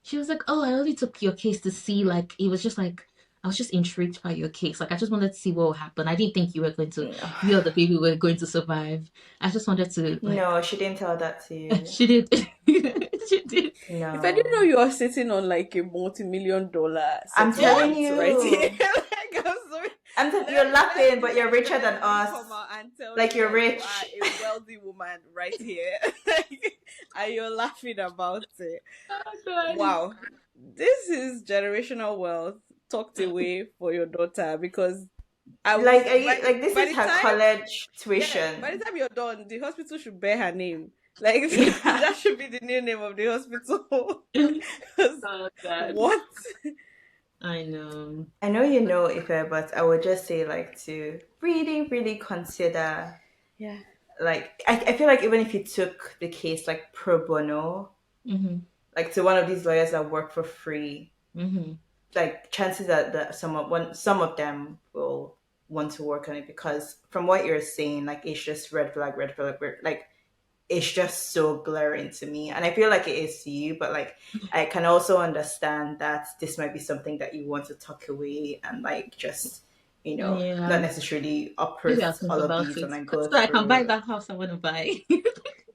She was like, "Oh, I only took your case to see, like, it was just like, I was just intrigued by your case. Like, I just wanted to see what would happen. I didn't think you were going to, No, you or the baby were going to survive. I just wanted to, like," no, she didn't tell that to you. she did. She did. If I didn't know No, you are sitting on like a multi-million-dollar I'm telling settlement right here, you. like I'm sorry. You're laughing, but you're richer than Let me us. come out and tell Like you you're that you rich. are a wealthy woman right here, like, and you're laughing about it. Oh, God. Wow, this is generational wealth tucked away for your daughter because I Like, was are you like this by is the her time college yeah, by the tuition? time you're done, the hospital should bear her name. Like Yeah. that should be the new name of the hospital. 'Cause Oh, God. what? I know. I know you know Ife, but I would just say like to really, really consider Yeah. like I feel like even if you took the case like pro bono, Mm-hmm. like to one of these lawyers that work for free, Mm-hmm. like chances that some of them will want to work on it because from what you're saying, like it's just red flag, like it's just so glaring to me. And I feel like it is to you, but like I can also understand that this might be something that you want to tuck away and like just, not Yeah. necessarily Maybe I'll uproot think all of about these it and then so go I can buy through. that house I want to buy.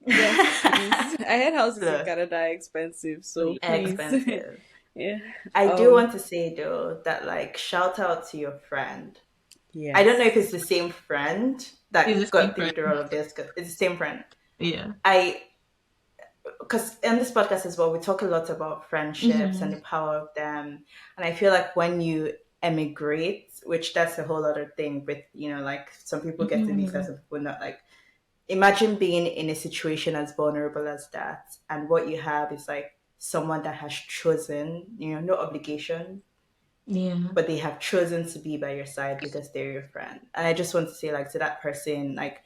Yes, please. I heard houses in So Canada are expensive, Oh, so yeah. please. expensive. Yeah. I do Um, want to say though that like shout out to your friend. I don't know if yes. it's the same friend It's that the same got through friend. through all of this. 'Cause it's the same friend. Yeah. I because in this podcast as well, we talk a lot about friendships and Hmm. the power of them. And I feel like when you emigrate, which that's a whole other thing with, like some people getting visas, Hmm. some people not, like imagine being in a situation as vulnerable as that. And what you have is like someone that has chosen, no obligation, Yeah. but they have chosen to be by your side because they're your friend. And I just want to say like to that person, like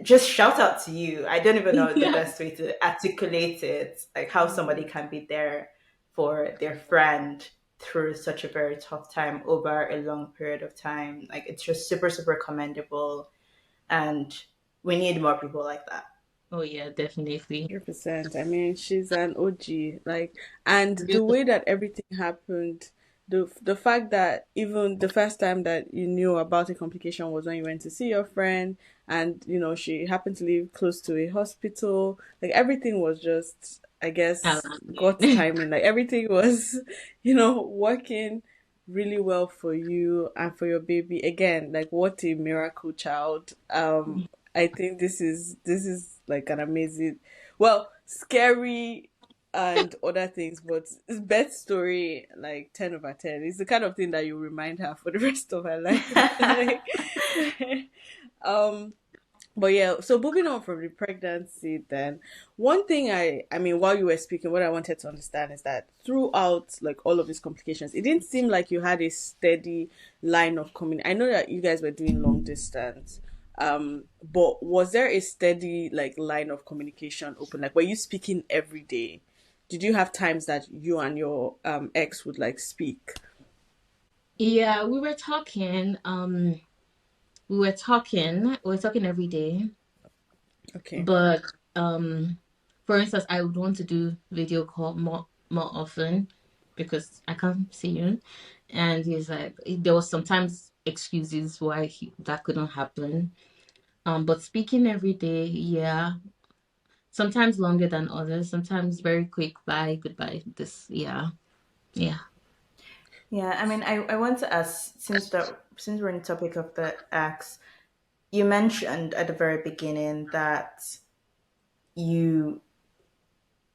just shout out to you. I don't even know the Yeah. best way to articulate it, like how somebody can be there for their friend through such a very tough time over a long period of time. Like it's just super, super commendable. And we need more people like that. Oh yeah, definitely. 100%. I mean, she's an OG. Like, and the Beautiful. way that everything happened, the fact that even the first time that you knew about a complication was when you went to see your friend, and she happened to live close to a hospital. Like everything was just, I guess, God's Alan. timing. Like everything was, working really well for you and for your baby. Again, like what a miracle child. I think this is like an amazing, well, scary and other things, but Beth's story, like 10 over 10. It's the kind of thing that you remind her for the rest of her life. Like, um, but yeah, so moving on from the pregnancy, then one thing I mean, while you were speaking, what I wanted to understand is that throughout like all of these complications, it didn't seem like you had a steady line of communication. I know that you guys were doing long distance, but was there a steady like line of communication open? Like, were you speaking every day? Did you have times that you and your ex would like speak? Yeah, we were talking every day. Okay. But for instance, I would want to do video call more often because I can't see you. And he's like, there was sometimes excuses why that couldn't happen. But speaking every day, yeah, sometimes longer than others, sometimes very quick, bye, goodbye. This, yeah, yeah. Yeah, I mean, I want to ask, since we're on the topic of the ex, you mentioned at the very beginning that you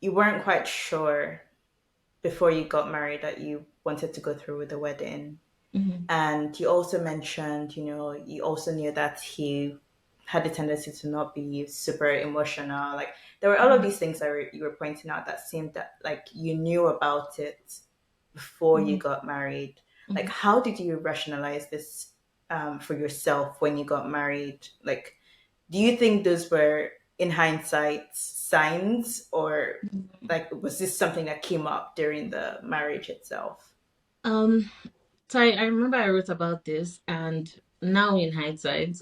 you weren't quite sure before you got married that you wanted to go through with the wedding. Hmm. And you also mentioned, you also knew that he had a tendency to not be super emotional. Like there were all of Hmm. these things that you were pointing out that seemed that like you knew about it before you Hmm. got married. Like Hmm. how did you rationalize this for yourself when you got married? Like, do you think those were in hindsight signs, or like was this something that came up during the marriage itself? Um, so I remember I wrote about this, and now in hindsight,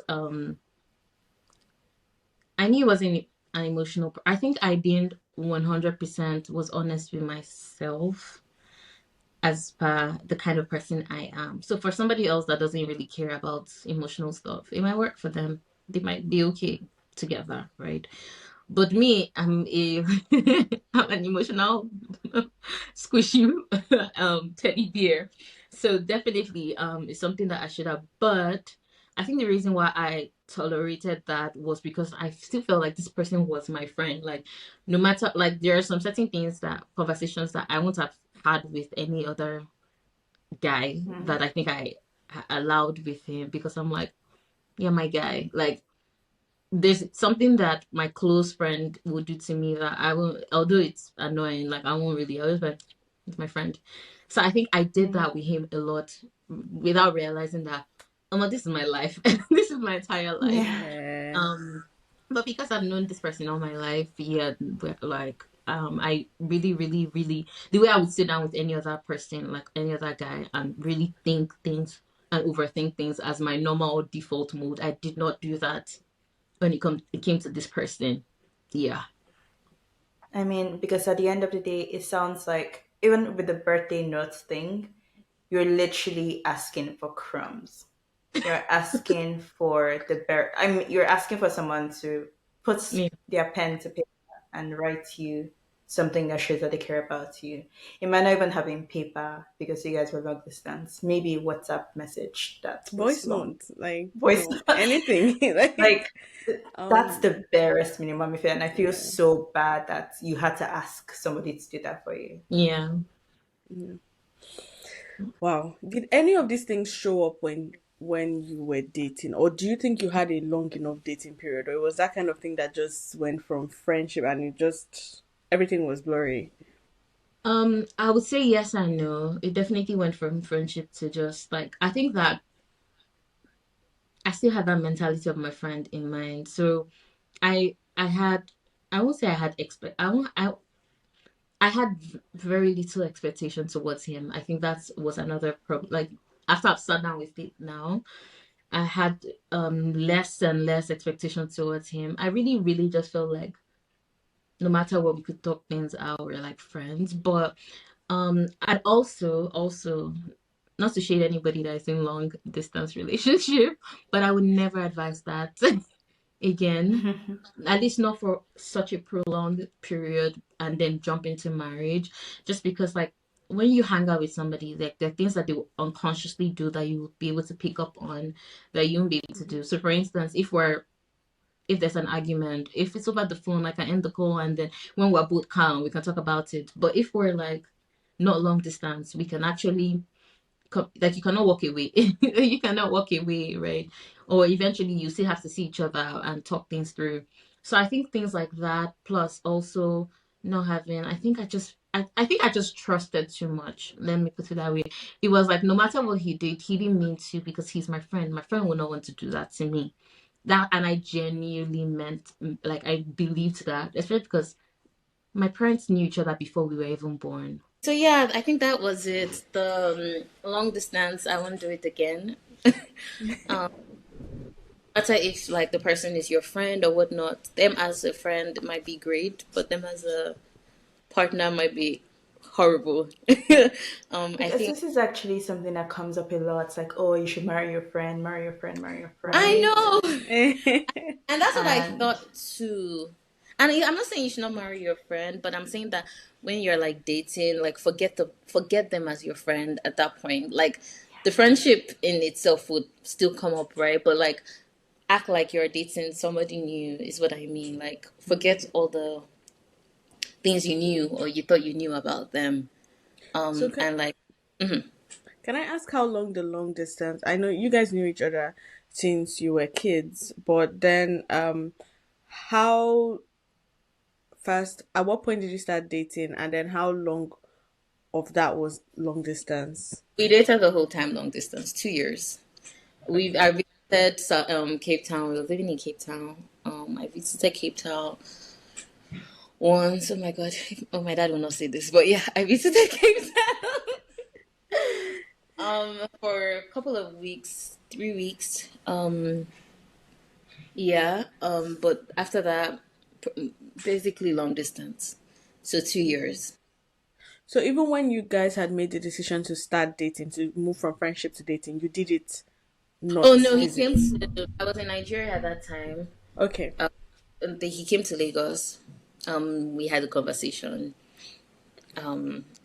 I knew it wasn't an emotional. I think I didn't 100% was honest with myself as per the kind of person I am. So for somebody else that doesn't really care about emotional stuff, it might work for them. They might be okay together, right? But me, I'm an emotional squishy teddy bear. So definitely it's something that I should have. But I think the reason why I tolerated that was because I still felt like this person was my friend. Like no matter, like there are some certain things, that conversations that I won't have had with any other guy, Mm-hmm. that I think I allowed with him, because I'm like, yeah, my guy. Like there's something that my close friend would do to me that I will, although it's annoying, like I won't really, I always like, it's my friend. So I think I did Mm-hmm. that with him a lot without realizing that, oh my, this is my life. This is my entire life. Yeah. Yeah. Um, but because I've known this person all my life, yeah, like I really, really, really, the way I would sit down with any other person, like any other guy, and really think things and overthink things as my normal default mode, I did not do that when it came to this person. Yeah. I mean, because at the end of the day, it sounds like even with the birthday notes thing, you're literally asking for crumbs. You're asking for the bare. I mean, you're asking for someone to puts Yeah. their pen to paper and writes you something that shows that they care about you. It might not even have in paper because you guys were long distance. Maybe WhatsApp message that was Voice long. notes, like, Voice anything. like Like, that's um, the barest minimum if and I feel yeah. so bad that you had to ask somebody to do that for you. Yeah. Yeah. Wow. Did any of these things show up when you were dating, or do you think you had a long enough dating period, or it was that kind of thing that just went from friendship and it just everything was blurry? I would say yes and no. It definitely went from friendship to just like I think that I still had that mentality of my friend in mind. So I had I won't say I had I had very little expectation towards him. I think that was another problem. Like after I've sat down with it now, I had less and less expectation towards him. I really, really just felt like no matter what, we could talk things out. We're like friends. But I'd also not to shade anybody that is in long distance relationship, but I would never advise that again, at least not for such a prolonged period and then jump into marriage, just because like when you hang out with somebody, like there are things that they will unconsciously do that you will be able to pick up on that you won't be able to do. So for instance, if there's an argument, if it's over the phone, I can end the call and then when we're both calm, we can talk about it. But if we're like not long distance, we can actually like you cannot walk away. You cannot walk away, right? Or eventually you still have to see each other and talk things through. So I think things like that, plus also not having, I think I just trusted too much. Let me put it that way. It was like no matter what he did, he didn't mean to because he's my friend. My friend would not want to do that to me. That and I genuinely meant like I believed that, especially because my parents knew each other before we were even born. So yeah, I think that was it. The long distance, I won't do it again. um, Matter if like the person is your friend or whatnot. Them as a friend might be great, but them as a partner might be horrible. I Because think this is actually something that comes up a lot. It's like, oh, you should marry your friend, marry your friend, marry your I friend. Right. know, and that's what I And thought too. And I'm not saying you should not marry your friend, but I'm saying that when you're like dating, like forget them as your friend at that point. Like the friendship in itself would still come up, right? But like act like you're dating somebody new is what I mean. Like forget all the things you knew or you thought you knew about them. So And like mhm. can I ask how long the long distance? I know you guys knew each other since you were kids, but then how fast at what point did you start dating, and then how long of that was long distance? We dated the whole time long distance, 2 years. I Okay. visited Cape Town. We were living in Cape Town. I visited Cape Town once. Oh my god. Oh, my dad will not say this, but yeah, I visited Cape Town. For a couple of weeks, 3 weeks. Yeah. But after that, basically long distance. So 2 years. So even when you guys had made the decision to start dating, to move from friendship to dating, you did it Oh not no, he came physically. to. I was in Nigeria at that time. Okay. He came to Lagos. We had a conversation.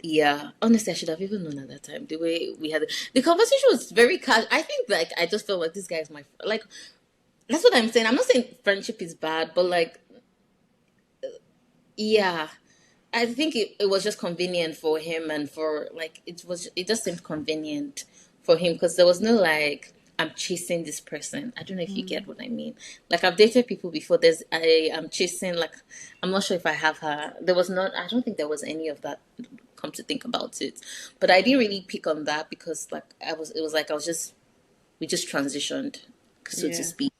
Yeah. Honestly, I should have even known at that time. The way we had the conversation was very casual. I think like I just felt like this guy is my like. That's what I'm saying. I'm not saying friendship is bad, but like, yeah, I think it was just convenient for him and for like it just seemed convenient for him because there was no like I'm chasing this person. I don't know if you get what I mean. Like I've dated people before. I am chasing like I'm not sure if I have her. There was not. I don't think there was any of that. Come to think about it, but I didn't really pick on that because like I was. It was like I was just we just transitioned, so to Yeah. speak.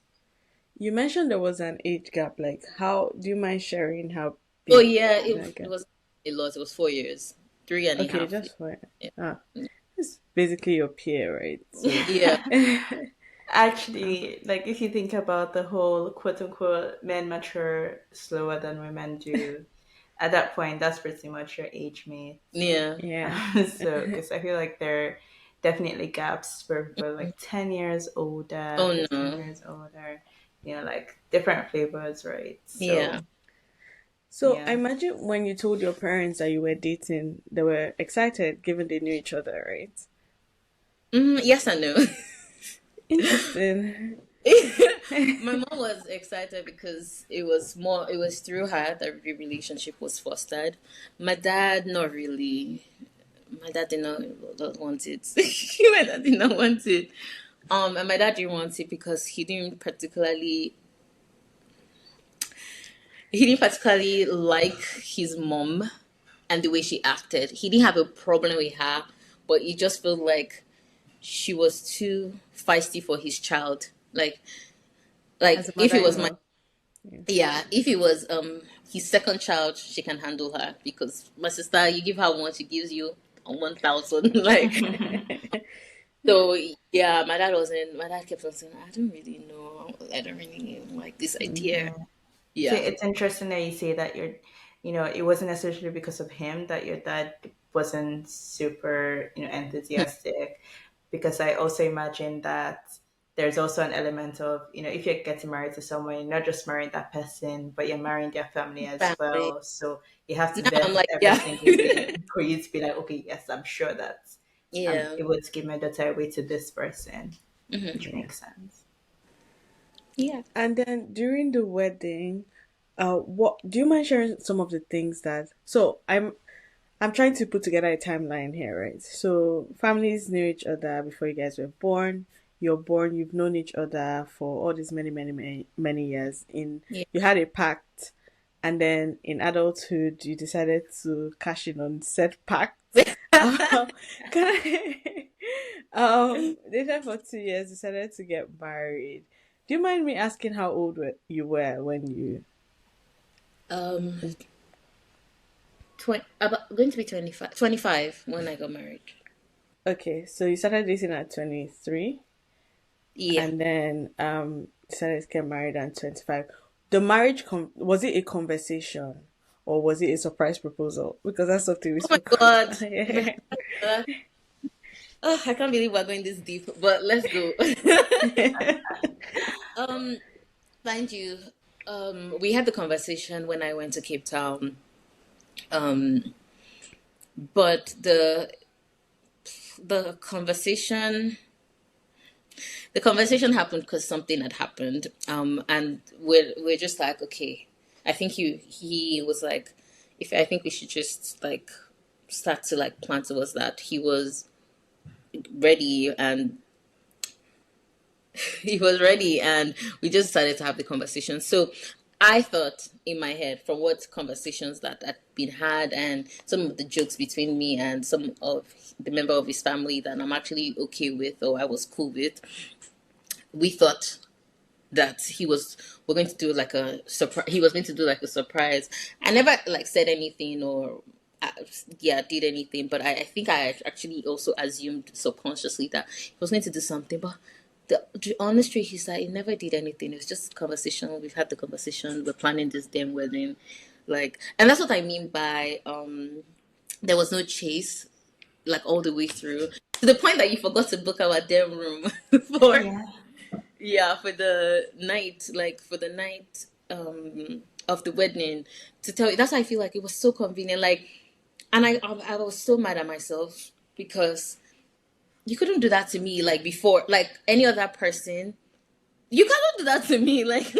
You mentioned there was an age gap. Like, how do you mind sharing how Oh big yeah, that it gap? was a lot. It was 4 years, three and a Okay, half. just for Yeah. ah, it's basically your peer, right? So, Yeah. actually, like if you think about the whole quote unquote men mature slower than women do, at that point, that's pretty much your age mate. Yeah. yeah. So, because I feel like there are definitely gaps where people are like 10 years older, Oh 15 no. years older. like different flavors, right? Yeah. So So I yeah. imagine when you told your parents that you were dating, they were excited given they knew each other, right? Yes and no. Interesting. My mom was excited because it was through her that the relationship was fostered. My dad, not really. My dad did not want it. My dad did not want it. And my dad didn't want it because he didn't particularly like his mom and the way she acted. He didn't have a problem with her, but he just felt like she was too feisty for his child. As a If it was my mother-in-law. Yeah. yeah, if it was his second child, she can handle her because my sister, you give her one, she gives you 1,000. Like so, yeah. My dad wasn't. My dad kept on saying, "I don't really know. I don't really like this idea." Yeah. See, Yeah, it's interesting that you say that it wasn't necessarily because of him that your dad wasn't super, enthusiastic. Because I also imagine that there's also an element of, if you're getting married to someone, you're not just marrying that person, but you're marrying their family as family. well. So you have to Now I'm vet like, every yeah, single thing for you to be like, okay, yes, I'm sure that I'm yeah, able to give my daughter away to this person, hmm which makes sense. yeah. And then during the wedding, what do you mind sharing some of the things that so I'm trying to put together a timeline here, right? So families knew each other before you guys were born. You're born, you've known each other for all these many years. Yeah. You had a pact, and then in adulthood you decided to cash in on said pact. Can I later for 2 years decided to get married. Do you mind me asking how old you were when you um, about going to be 25 when I got married. okay, so you started dating at 23 Yeah. and then decided to get married at 25. The marriage was it a conversation or was it a surprise proposal? Because that's something we Oh my spoke God. about. Yeah. Oh, I can't believe we're going this deep, but let's go. um, Mind you, we had the conversation when I went to Cape Town. Um, but the conversation the conversation happened because something had happened. And we're just like, okay, I think he was like, if I think we should just like start to like plan towards that. He was ready and he was ready and we just decided to have the conversation. So I thought in my head from what conversations that had been had and some of the jokes between me and some of the member of his family that I'm actually okay with or I was cool with, we thought that we're going to do like a surprise. He was going to do like a surprise. I never like said anything or yeah, did anything, but I think I actually also assumed subconsciously that he was going to do something. But the honest truth is that he never did anything. It was just conversation. We've had the conversation. We're planning this damn wedding, like, and that's what I mean by there was no chase like all the way through to the point that you forgot to book our damn room for Yeah. yeah, for the night of the wedding. To tell you, that's why I feel like it was so convenient. Like, and I was so mad at myself because you couldn't do that to me like before, like any other person. You cannot do that to me, like,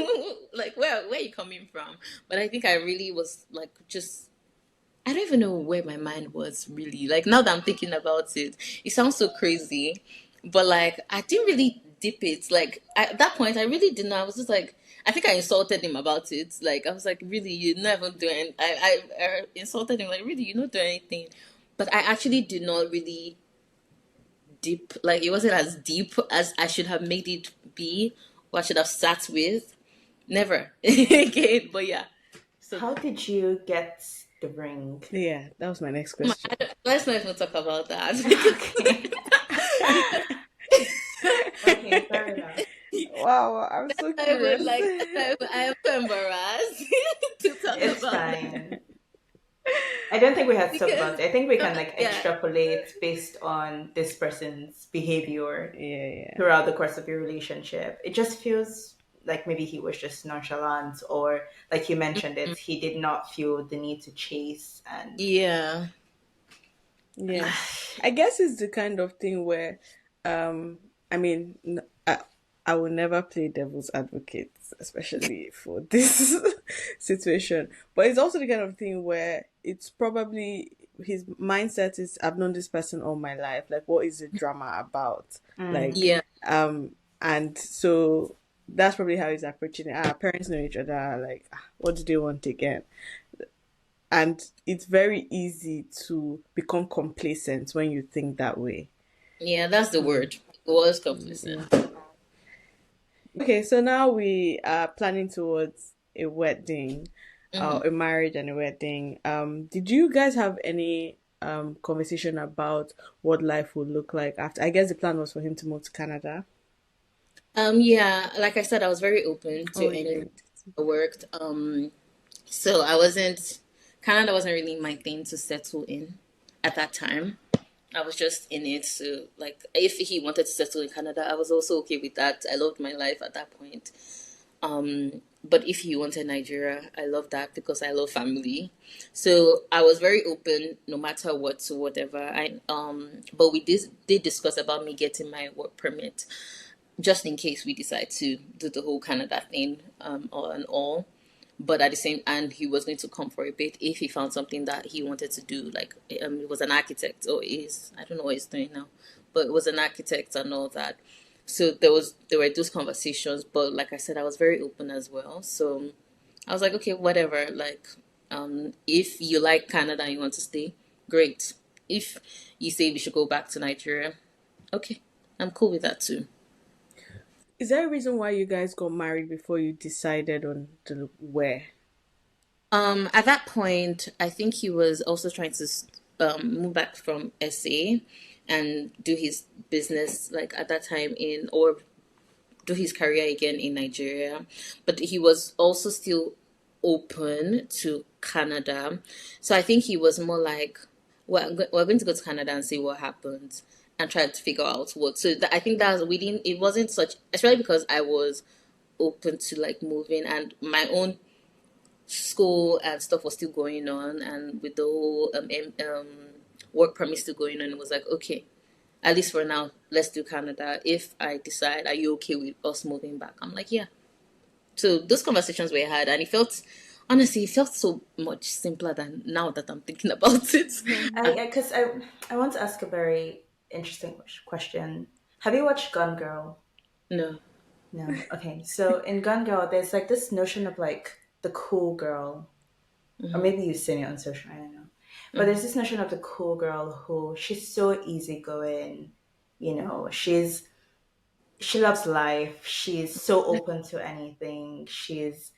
like where are you coming from? But I think I really was like just. I don't even know where my mind was really. Like now that I'm thinking about it, it sounds so crazy, but like I didn't really dip it. Like at that point, I really didn't. I was just like, I think I insulted him about it. Like I was like, really, you're not even doing. I insulted him like, really, you're not doing anything. But I actually did not really deep. Like it wasn't as deep as I should have made it be, or I should have sat with. Never again. But yeah. So How did you get the ring? Yeah, that was my next oh my, question. let's not even talk about that Okay. because Okay, fair enough. Wow, I'm so I would curious. like I am so embarrassed to talk It's about that fine. I don't think we have to talk because about it. I think we can like yeah, extrapolate based on this person's behavior Yeah, yeah. throughout the course of your relationship. It just feels like maybe he was just nonchalant, or like you mentioned it, he did not feel the need to chase. And Yeah. Yeah. I guess it's the kind of thing where, I mean, I will never play devil's advocate, especially for this situation. But it's also the kind of thing where it's probably his mindset is, I've known this person all my life. Like, what is the drama about? Like, Yeah. and so that's probably how he's approaching it. Our parents know each other. Like, what do they want again? And it's very easy to become complacent when you think that way. Yeah, that's the word. It was Yeah. complacent. Okay, so now we are planning towards a wedding, Hmm. a marriage and a wedding. Did you guys have any conversation about what life would look like after? I guess the plan was for him to move to Canada. Yeah, like I said, I was very open to Oh anything yeah. that worked. So I wasn't, Canada wasn't really my thing to settle in at that time. I was just in it. So, like, if he wanted to settle in Canada, I was also okay with that. I loved my life at that point. But if he wanted Nigeria, I love that because I love family. So I was very open, no matter what, to whatever. But we did discuss about me getting my work permit, just in case we decide to do the whole Canada thing, all and all. But at the same, and he was going to come for a bit if he found something that he wanted to do. Like, he was an architect, or is, I don't know what he's doing now, but it was an architect and all that. So there were those conversations, but like I said, I was very open as well. So I was like, okay, whatever. Like, if you like Canada and you want to stay, great. If you say we should go back to Nigeria, okay, I'm cool with that too. Is there a reason why you guys got married before you decided on the where? At that point, I think he was also trying to move back from SA and do his business, like at that time, in, or do his career again in Nigeria. But he was also still open to Canada. So I think he was more like, well, we're going to go to Canada and see what happens and try to figure out what. So I think that we didn't, it wasn't such, especially because I was open to like moving, and my own school and stuff was still going on, and with the whole work permit still going on, it was like, okay, at least for now, let's do Canada. If I decide, are you okay with us moving back? I'm like, yeah. So those conversations we had, and it felt, honestly, it felt so much simpler than now that I'm thinking about it. And I want to ask a very interesting question. Have you watched Gone Girl? no. No. Okay. So in Gone Girl, there's like this notion of like the cool girl, or Hmm. maybe you've seen it on social. I don't know. But there's this notion of the cool girl who she's so easygoing. She loves life. She's so open to anything. She's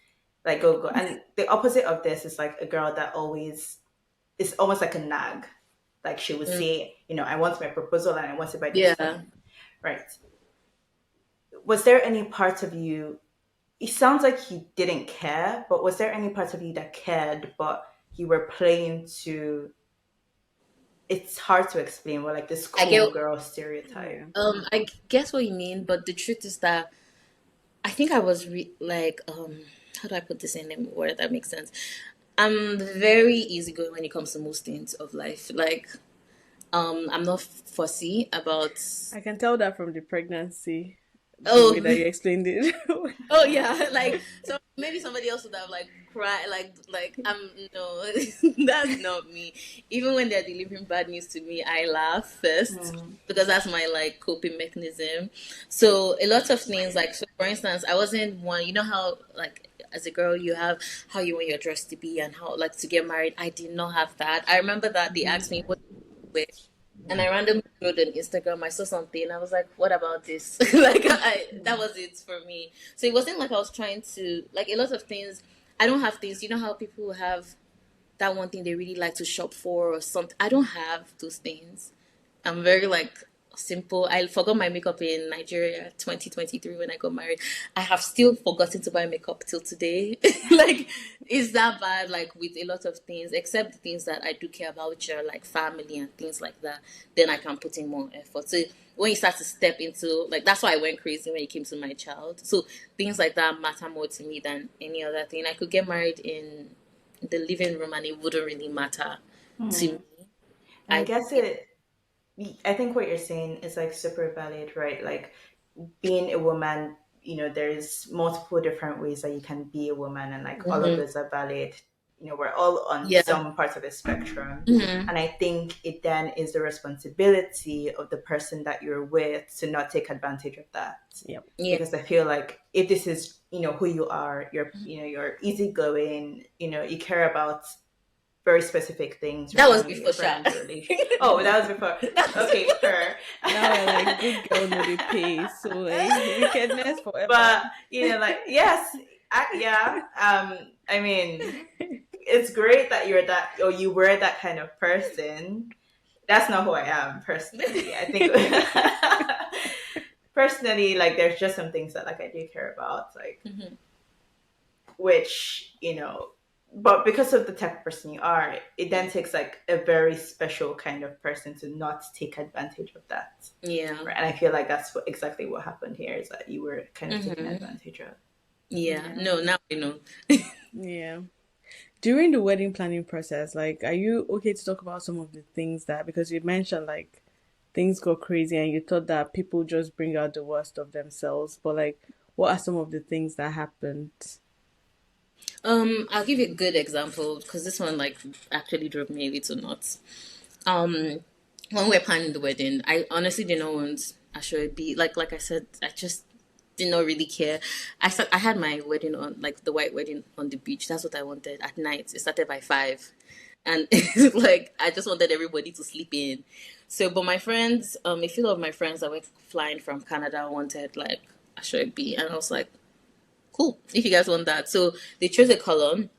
like go. And the opposite of this is like a girl that always is almost like a nag. Like she would Mm. say, I want my proposal and I want it by this Yeah. time. Right. Was there any part of you, it sounds like you didn't care, but was there any part of you that cared, but you were playing to, it's hard to explain, but like this I get, cool girl stereotype? Yeah. I guess what you mean, but the truth is that I think I was like, how do I put this in a word that makes sense? I'm very easygoing when it comes to most things of life. Like, I'm not fussy about. I can tell that from the pregnancy, the way that Oh, you explained it. oh yeah. Like, so maybe somebody else would have like cried. Like no, that's not me. Even when they're delivering bad news to me, I laugh first Mm. because that's my like coping mechanism. So a lot of things, like, so for instance, I wasn't one. You know how, like, as a girl, you have how you want your dress to be and how, like, to get married. I did not have that. I remember that they asked me what to wear, and I randomly wrote on Instagram. I saw something. I was like, "What about this?" Like, that was it for me. So it wasn't like I was trying to, like, a lot of things. I don't have things. You know how people have that one thing they really like to shop for or something. I don't have those things. I'm very like simple. I forgot my makeup in Nigeria 2023 when I got married. I have still forgotten to buy makeup till today. Like, it's that bad, like, with a lot of things, except the things that I do care about, which are like family and things like that. Then I can put in more effort. So when you start to step into, like, that's why I went crazy when it came to my child. So things like that matter more to me than any other thing. I could get married in the living room and it wouldn't really matter to me. And I I guess I think what you're saying is like super valid, right? Like being a woman, there's multiple different ways that you can be a woman, and like all of Mhm. those are valid. We're all on Yeah. some parts of the spectrum. Hmm. And I think it then is the responsibility of the person that you're with to not take advantage of that. Yep. Yeah. Because I feel like if this is, who you are, you're easygoing, you care about very specific things, your That was family, before your shot. friends, your relation. Oh, that was before. Okay, fair. Now we're like good girl no they pay, so like wickedness forever. But like yes, yeah. I mean, it's great that you're that, or you were that kind of person. That's not who I am personally. I think personally, like there's just some things that like I do care about, like Mhm. which but because of the type of person you are, it then takes like a very special kind of person to not take advantage of that. Yeah. Right. And I feel like that's exactly what happened here, is that you were kind of taken Hmm. advantage of. Yeah. Yeah. No, now I know. Yeah. During the wedding planning process, like, are you okay to talk about some of the things that, because you mentioned like things go crazy and you thought that people just bring out the worst of themselves, but like, what are some of the things that happened? I'll give you a good example because this one like actually drove me a little nuts. Um, when we were planning the wedding, I honestly didn't want a show be like I said, I just did not really care. I had my wedding on, like the white wedding on the beach. That's what I wanted at night. It started by 5, and like I just wanted everybody to sleep in. So, but my friends, a few of my friends that were flying from Canada wanted like a show be, and I was like, cool, if you guys want that. So they chose a color,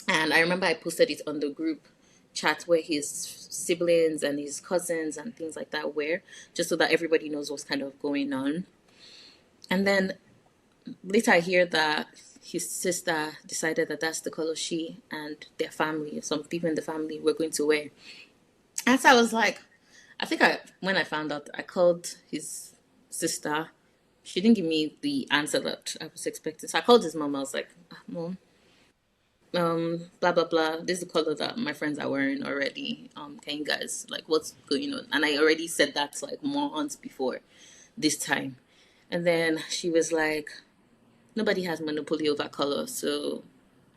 and I remember I posted it on the group chat where his siblings and his cousins and things like that were, just so that everybody knows what's kind of going on. And then later I hear that his sister decided that that's the color she and their family, some people in the family, were going to wear. And so I was like, when I found out, I called his sister. She didn't give me the answer that I was expecting. So I called his mom. I was like, Mom, blah blah blah. This is the color that my friends are wearing already. Can you guys, like, what's going on? And I already said that like months before this time. And then she was like, nobody has monopoly over color, so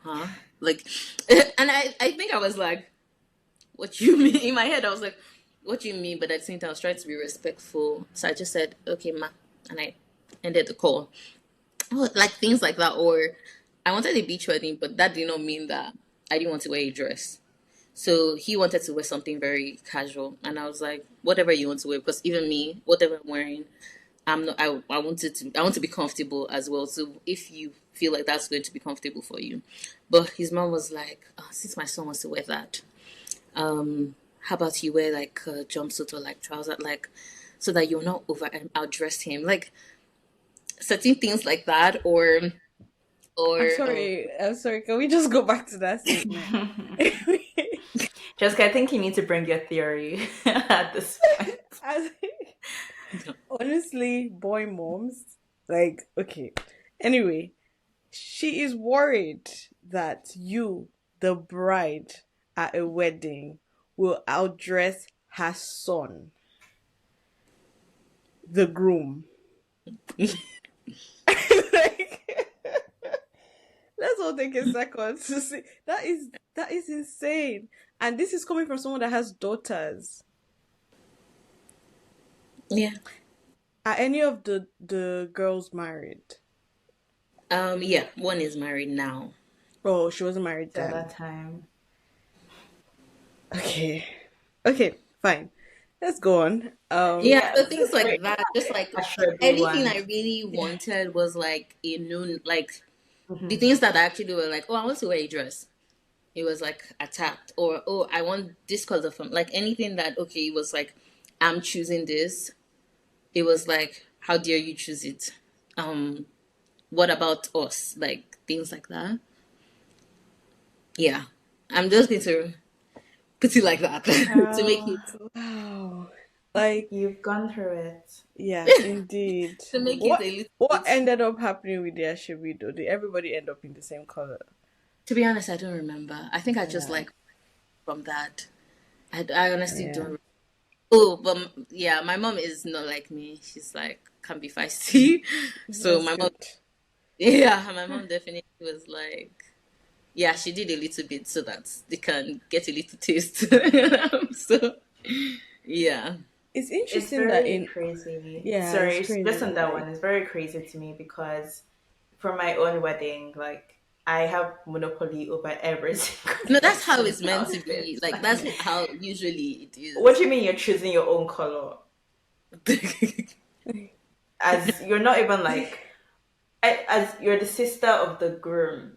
huh? Like, and I think I was like, what you mean? In my head I was like, what do you mean? But at the same time I was trying to be respectful. So I just said, okay, ma, and I ended the call. Oh, like things like that. Or I wanted a beach wedding, but that did not mean that I didn't want to wear a dress. So he wanted to wear something very casual, and I was like, whatever you want to wear, because even me, whatever I'm wearing, I'm not. I want to be comfortable as well. So if you feel like that's going to be comfortable for you, but his mom was like, oh, since my son wants to wear that, how about you wear like a jumpsuit or like trousers, like so that you're not over outdress him, like certain things like that, I'm or sorry. I'm sorry. Can we just go back to that statement? Jessica, I think you need to bring your theory at this point. As, honestly, boy moms, like, okay. Anyway, she is worried that you, the bride at a wedding, will outdress her son, the groom. Like, let's all take a second to see. That is insane. And this is coming from someone that has daughters. yeah. Are any of the girls married? Yeah, one is married now. Oh, she wasn't married So then. that time. Okay. Okay, fine. Let's go on. Yeah, Yeah, so this things is like great. that, just like I sure be anything I one. really wanted was like a noon, like the Hmm. things that I actually were like, oh, I want to wear a dress. It was like attacked, or oh, I want this color from, like anything that, okay, it was like, I'm choosing this. It was like, how dare you choose it? Um, what about us? Like things like that. Yeah, I'm just going to put it like that to make Well, it. Wow. Like, You've gone through it. yes, indeed. To make it What a little what bit. ended up happening with their Shibi though? Did everybody end up in the same color? To be honest, I don't remember. I think I just Yeah, like from that. I honestly yeah. don't. Oh, but yeah, my mom is not like me. She's like can be feisty. So That's my mom, good. yeah, my mom definitely was like, yeah, she did a little bit so that they can get a little taste. So yeah. It's It's interesting that very in crazy. yeah, it's Sorry, just crazy. on that Like one, it's very crazy to me because for my own wedding, like I have monopoly over every single No, that's how person's it's meant to be. outfit. Like that's Like, how usually it what is. do you mean you're choosing your own color? As you're not even like, as you're the sister of the groom.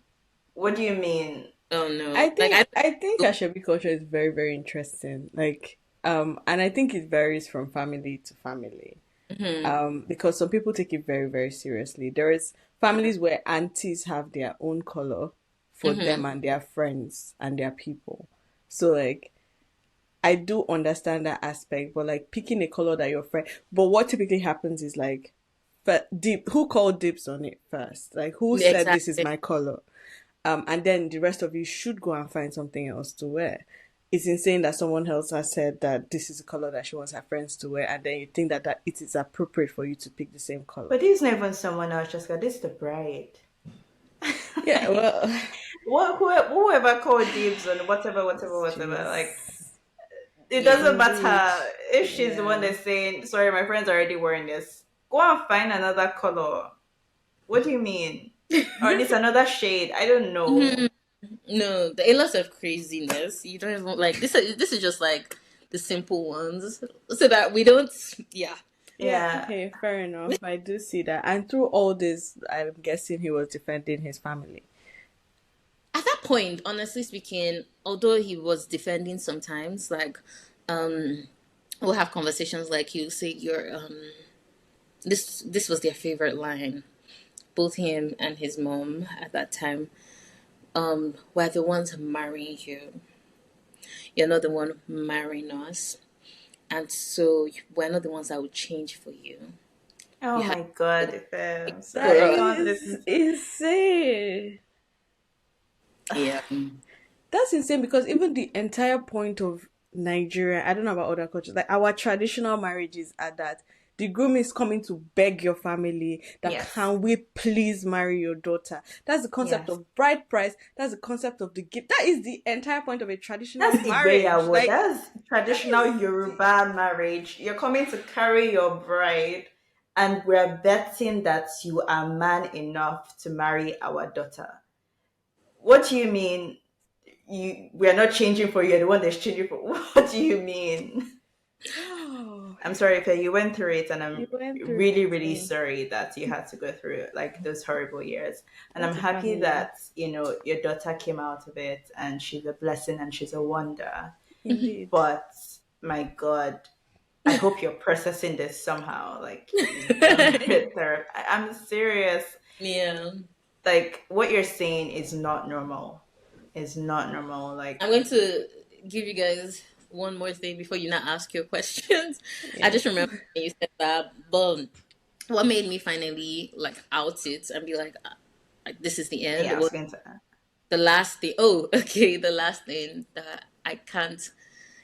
What do you mean? Oh no. Like I I think Ashobi culture is very, very interesting. Like and I think it varies from family to family. hmm Because some people take it very, very seriously. There is families where aunties have their own color for them hmm and their friends and their people. So like I do understand that aspect, but like picking a color that your friend. But what typically happens is like, deep. Who called dibs on it first? Like who said this is Exactly. my color? And then the rest of you should go and find something else to wear. It's insane that someone else has said that this is the color that she wants her friends to wear, and then you think that it is appropriate for you to pick the same color. But this is not even someone else, Jessica. This is the bride. Yeah, Like, well, whoever called dibs on whatever. Like, she's it Yeah. doesn't indeed, matter if she's the one yeah. that's saying, "Sorry, my friend's already wearing this." Go and find another color. What do you mean? Or at least another shade. I don't know. Mhm. No, a lot of craziness. You don't even like this. This is just like the simple ones, so that we don't. Yeah. Yeah, Yeah. okay, fair enough. I do see that. And through all this, I'm guessing he was defending his family. At that point, honestly speaking, although he was defending sometimes, like, um, we'll have conversations like you say your this was their favorite line. Both him and his mom at that time were the ones marrying you. You're not the one marrying us. And so we're not the ones that will change for you. Oh You have my god, to I'm That for sorry, I us. can't is listen to this. insane. Yeah. That's insane because even the entire point of Nigeria, I don't know about other cultures, like our traditional marriages are that the groom is coming to beg your family that Yes. can we please marry your daughter. That's the concept Yes. of bride price. That's the concept of the gift. That is the entire point of a traditional That's marriage. Igbeyawo. Like That's that traditional is Yoruba marriage. You're coming to carry your bride, and we're betting that you are man enough to marry our daughter. What do you mean? We are not changing for you. You're the one that's changing for. What do you mean? oh, I'm sorry, Faye, you went through it, and you I'm went through really, it. really So sorry that you had to go through like those horrible years. And I'm that's a happy family. that your daughter came out of it, and she's a blessing and she's a wonder. Indeed. But my God, I hope you're processing this somehow. Like you've gone through therapy. I'm serious. Yeah. Like what you're saying is not normal. It's not normal. I'm Like going to give you guys one more thing before you now ask your questions. I just Yes. remember when you said that, but what made me finally like out it and be like this is the end yeah, I was was going to. the last thing. Oh, okay, the last thing that I can't.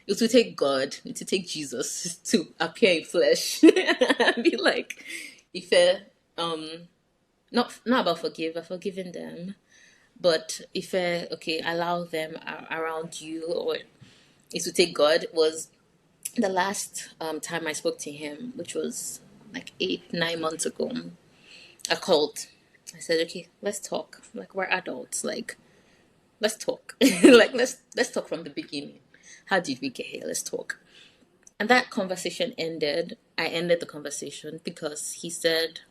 It will take God, it will take Jesus to appear in flesh and be like, if um not about forgiving them, but if okay, allow them around you, or it will take God was the last time I spoke to him, which was like 8 9 months ago. I called. I said, okay, let's talk. Like we're adults. Like let's talk. Like let's talk from the beginning. How did we get here? Let's talk. And that conversation ended. I ended the conversation because he said,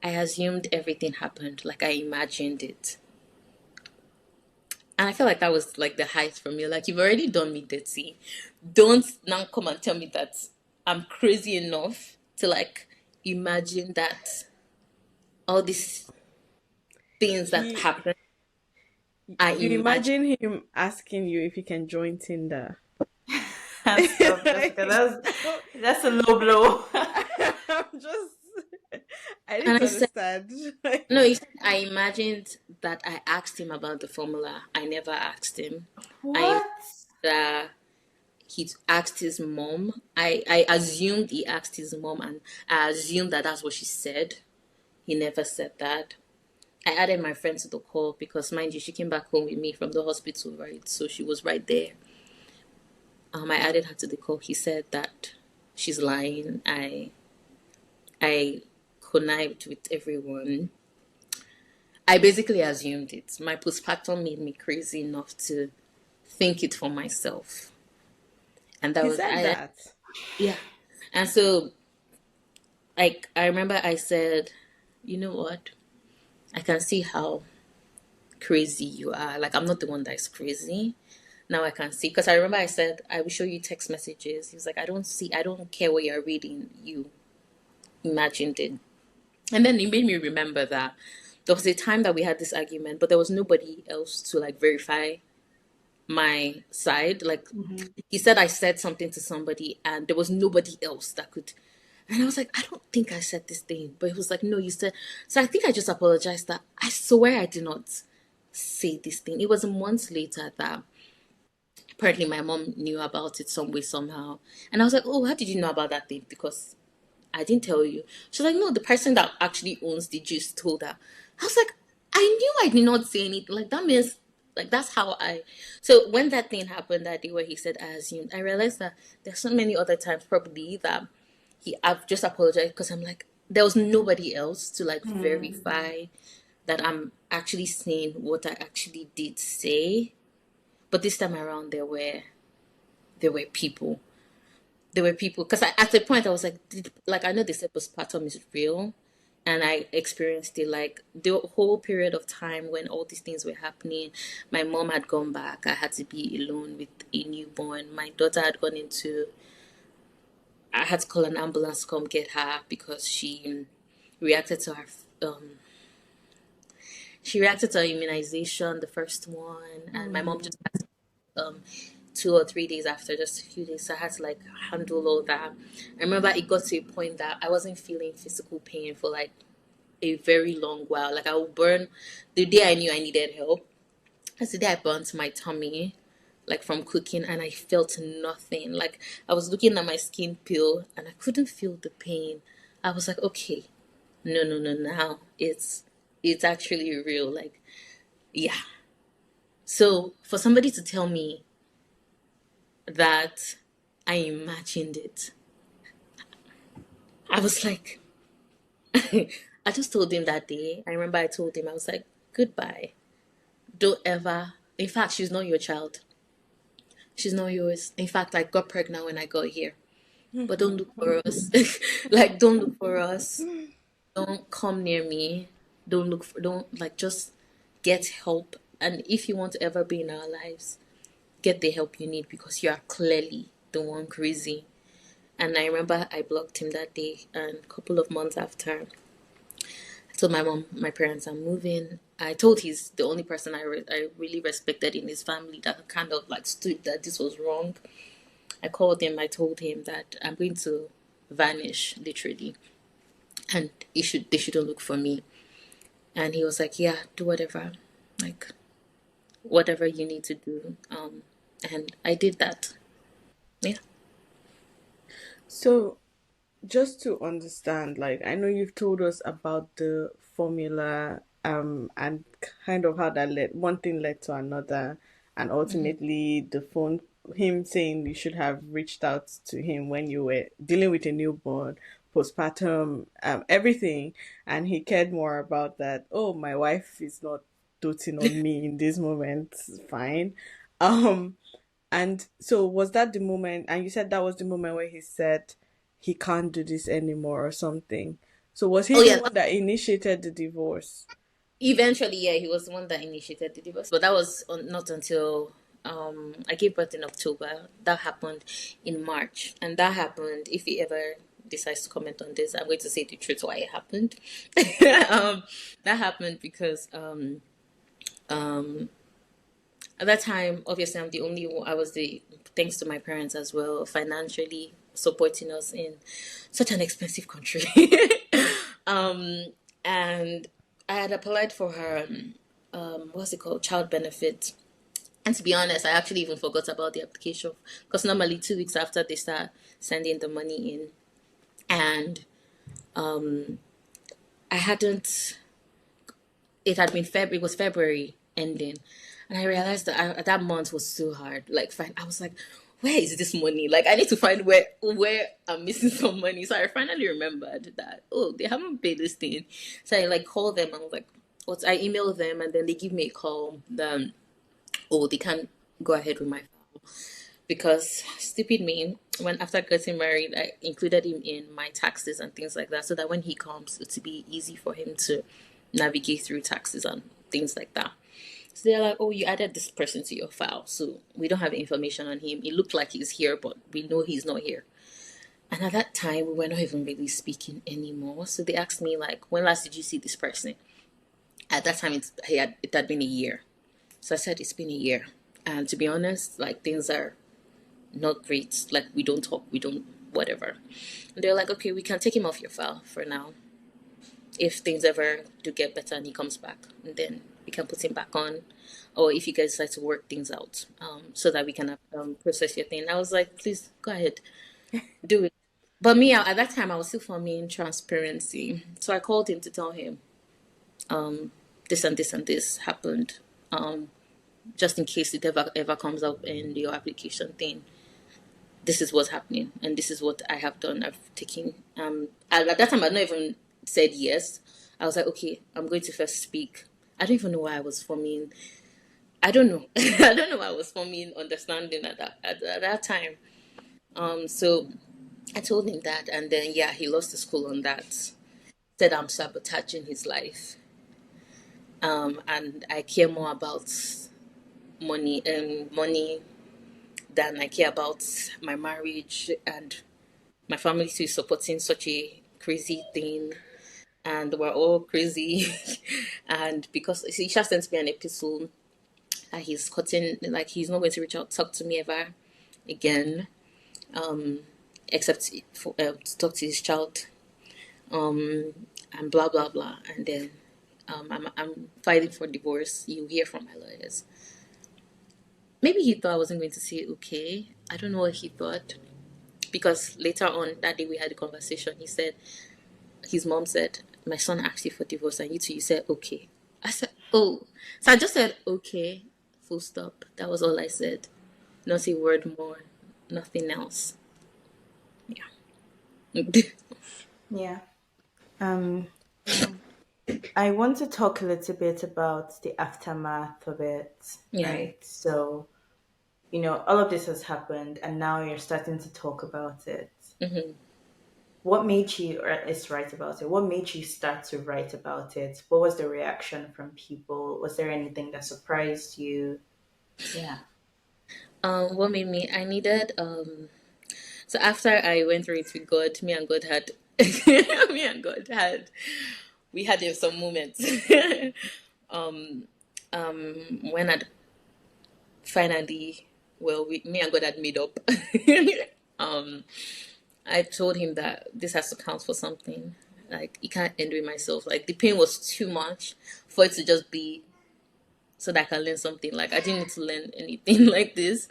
I assumed everything happened like I imagined it. And I feel like that was like the height for me. Like, you've already done me dirty. Don't now come and tell me that I'm crazy enough to like imagine that all these things that You happen, I you imagine. imagine him asking you if he can join Tinder. can't stop, Jessica. That's a low blow. I'm just, I need And to I said, understand. no, he said, I imagined that I asked him about the formula. I never asked him. I What? that he asked his mom. I assumed he asked his mom, and I assumed that that's what she said. He never said that. I added my friend to the call because, mind you, she came back home with me from the hospital, right? So she was right there. I added her to the call. He said that she's lying. I connived with everyone. I basically assumed it. My postpartum made me crazy enough to think it for myself, and that He was said I. that. Yeah, and so like I remember I said, you know what? I can see how crazy you are. Like I'm not the one that's crazy. Now I can see because I remember I said I will show you text messages. He was like, I don't care what you're reading. You imagined it, and then it made me remember that there was a time that we had this argument, but there was nobody else to like verify my side. Like Mm-hmm. he said I said something to somebody, and there was nobody else that could. And I was like, I don't think I said this thing. But he was like, no, you said. So I think I just apologized that I swear I did not say this thing. It was months later that apparently my mom knew about it some way, somehow. And I was like, oh, how did you know about that thing? Because I didn't tell you. She's like, no, the person that actually owns the juice told her. I was like, I knew I did not say anything. Like, that means, like, that's how I. So when that thing happened that day where he said, I assumed, I realized that there's so many other times probably that I've just apologized because I'm like, there was nobody else to like verify that I'm actually saying what I actually did say. But this time around, there were people. There were people because at the point I was like, like I know they said postpartum is real, and I experienced it like the whole period of time when all these things were happening. My mom had gone back. I had to be alone with a newborn. My daughter had gone into. I had to call an ambulance to come get her because reacted to her. Um, she reacted to her immunization, the first one, and my mom just had to, 2 or 3 days after, just a few days. So I had to like handle all that. I remember it got to a point that I wasn't feeling physical pain for like a very long while. Like I would burn the day I knew I needed help. That's the day I burnt my tummy, like from cooking, and I felt nothing. Like I was looking at my skin peel and I couldn't feel the pain. I was like, okay, no, no, no, now it's actually real. Like, yeah. So for somebody to tell me that I imagined it, I was like, I just told him that day. I remember I told him, I was like, goodbye. Don't ever, in fact, she's not your child. She's not yours. In fact, I got pregnant when I got here. But don't look for us. Like, don't look for us. Don't come near me. Don't, like, just get help. And if you want to ever be in our lives, get the help you need because you are clearly the one crazy. And I remember I blocked him that day. And a couple of months after, I told my mom, my parents, I'm moving. I told he's the only person I really respected in his family that kind of like stood that this was wrong. I called him. I told him that I'm going to vanish literally, and they shouldn't look for me. And he was like, "Yeah, do whatever, like whatever you need to do." And I did that. Yeah. So, just to understand, like I know you've told us about the formula, and kind of how that led one thing led to another, and Mhm. ultimately the phone him saying you should have reached out to him when you were dealing with a newborn, postpartum, everything, and he cared more about that. Oh, my wife is not doting on me in this moment. Fine. Um, and so was that the moment, and you said that was the moment where he said he can't do this anymore or something. So was he Oh the yeah. one that initiated the divorce? Eventually, yeah, he was the one that initiated the divorce, but that was not until I gave birth in October. That happened in March, and that happened. If he ever decides to comment on this, I'm going to say the truth why it happened. That happened because At that time, obviously, I'm the only one. I was thanks to my parents as well, financially supporting us in such an expensive country. um, and I had applied for her, what's it called, child benefit. And to be honest, I actually even forgot about the application because normally 2 weeks after they start sending the money in, and I hadn't. It had been February. It was February ending, and I realized that that month was so hard. Like, I was like, "Where is this money? Like, I need to find where I'm missing some money." So I finally remembered that they haven't paid this thing. So I like called them and was like, "What?" I emailed them, and then they give me a call. Then they can't go ahead with my file because stupid me. When after getting married, I included him in my taxes and things like that, so that when he comes, it would be easy for him to navigate through taxes and things like that. So they're like, "Oh, you added this person to your file, so we don't have information on him. It looked like he's here, but we know he's not here." And at that time, we were not even really speaking anymore. So they asked me like, "When last did you see this person?" At that time, it had been a year. So I said, "It's been a year." And to be honest, like things are not great. Like we don't talk, we don't whatever. And they're like, "Okay, we can take him off your file for now. If things ever do get better and he comes back, and then we can put him back on, or if you guys decide to work things out, so that we can process your thing." I was like, "Please go ahead, do it." But me, at that time, I was still forming transparency, so I called him to tell him, this and this and this happened, just in case it ever comes up in your application thing. This is what's happening, and this is what I have done. I've taken. At that time, I'd not even said yes. I was like, "Okay, I'm going to first speak." I don't even know why I was forming. I don't know. I don't know why I was forming understanding at that time. So I told him that, and then yeah, he lost the school on that. Said I'm sabotaging his life, and I care more about money than I care about my marriage, and my family too is supporting such a crazy thing, and we're all crazy. And because he just sent me an epistle that he's cutting, like he's not going to reach out, talk to me ever again, except to talk to his child, and blah blah blah. And then I'm fighting for divorce. You hear from my lawyers. Maybe he thought I wasn't going to say okay. I don't know what he thought, because later on that day we had a conversation. He said, his mom said, "My son asked you for divorce and you said okay." I said, "Oh." So I just said okay, full stop. That was all I said. Not a word more, nothing else. Yeah. Yeah. I want to talk a little bit about the aftermath of it, Yeah. right? So, all of this has happened and now you're starting to talk about it. Mm-hmm. What made you, or at least write about it? What made you start to write about it? What was the reaction from people? Was there anything that surprised you? Yeah. What made me? I needed. So after I went through it with God, me and God had, me and God had, we had some moments. When I'd finally, well, me and God had made up. um, I told him that this has to count for something. Like, it can't end with myself. Like, the pain was too much for it to just be so that I can learn something. Like, I didn't need to learn anything like this.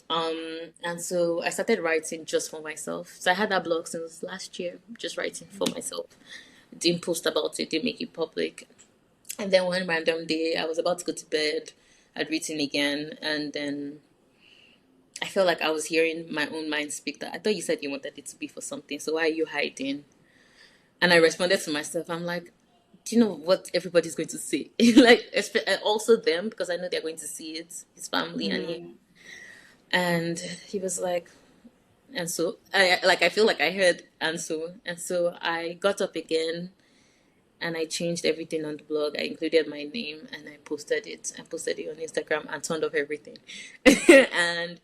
And so I started writing just for myself. So I had that blog since last year, just writing for myself. Didn't post about it, didn't make it public. And then one random day, I was about to go to bed. I'd written again, and then I felt like I was hearing my own mind speak that I thought you said you wanted it to be for something, so why are you hiding? And I responded to myself, I'm like, do you know what everybody's going to say? Like, also them, because I know they're going to see it, his family and him. And he was like, and so I feel like I heard and so I got up again and I changed everything on the blog. I included my name and I posted it. I posted it on Instagram and turned off everything. And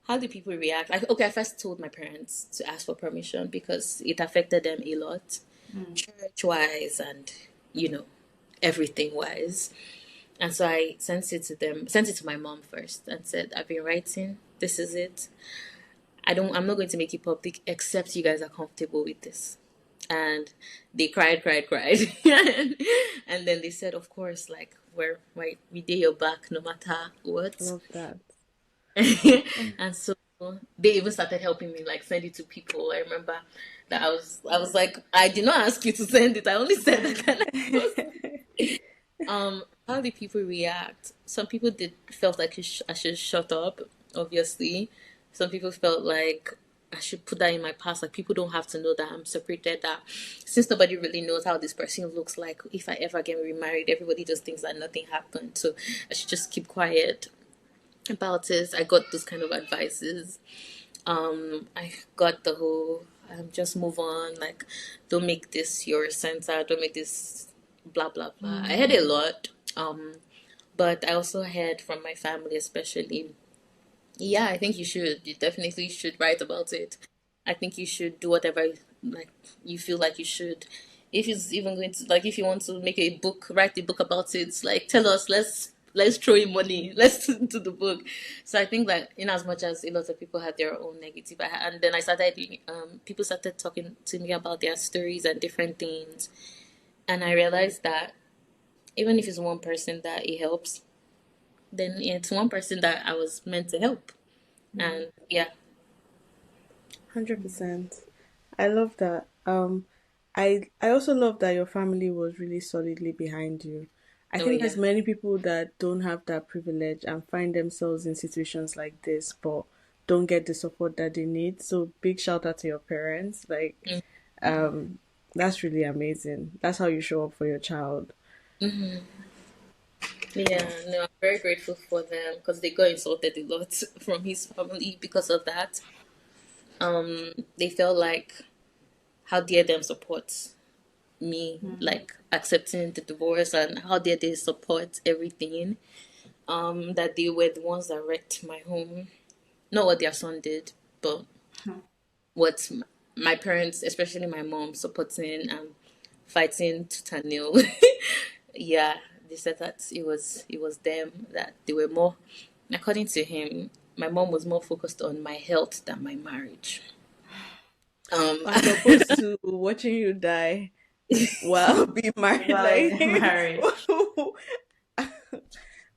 how do people react? I first told my parents to ask for permission because it affected them a lot, church wise and everything wise. And so I sent it to my mom first and said, I've been writing. This is it. I'm not going to make it public except you guys are comfortable with this. And they cried, cried, cried. And then they said, of course, like, we did your back no matter I what. love that. And so they even started helping me, like, send it to people. I remember that I was like, I did not ask you to send it. I only said that kind of how did people react? Some people felt like I should shut up, obviously. Some people felt like I should put that in my past. Like, people don't have to know that I'm separated. That since nobody really knows how this person looks like, if I ever get remarried, everybody just thinks that nothing happened. So I should just keep quiet about it. I got those kind of advices. I got the whole just move on, like, don't make this your center, don't make this blah blah blah. I heard a lot. But I also heard from my family, especially, yeah, I think you should. You definitely should write about it. I think you should do whatever like you feel like you should. If it's even going to, like, if you want to make a book, write a book about it. Like, tell us. Let's throw in money. Let's do the book. So I think that in as much as a lot of people had their own negative, and then I started. People started talking to me about their stories and different things, and I realized that even if it's one person that it helps, then it's one person that I was meant to help. And yeah. 100%. I love that. I also love that your family was really solidly behind you. I Oh think yeah. there's many people that don't have that privilege and find themselves in situations like this, but don't get the support that they need. So big shout out to your parents. Like, um, that's really amazing. That's how you show up for your child. Mm-hmm. Yeah, no, I'm very grateful for them because they got insulted a lot from his family because of that. They felt like, how dare them support me, like accepting the divorce, and how dare they support everything. That they were the ones that wrecked my home. Not what their son did, but what my parents, especially my mom, supporting and fighting tooth and nail. Yeah, they said that it was them, that they were more, according to him, my mom was more focused on my health than my marriage. Um, As opposed to watching you die while being married. While Like, in marriage. Uh,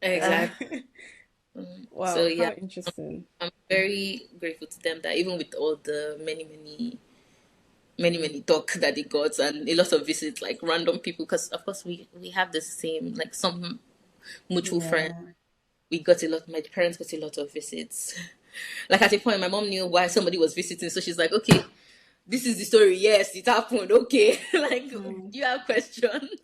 exactly. So wow, yeah, how interesting. I'm very grateful to them that even with all the many talk that they got and a lot of visits, like random people, because of course we have the same, like, some mutual friends. yeah. We got a lot. My parents got a lot of visits. Like, at a point, my mom knew why somebody was visiting, so she's like, "Okay, this is the story. Yes, it happened. Okay." Like, do you have questions?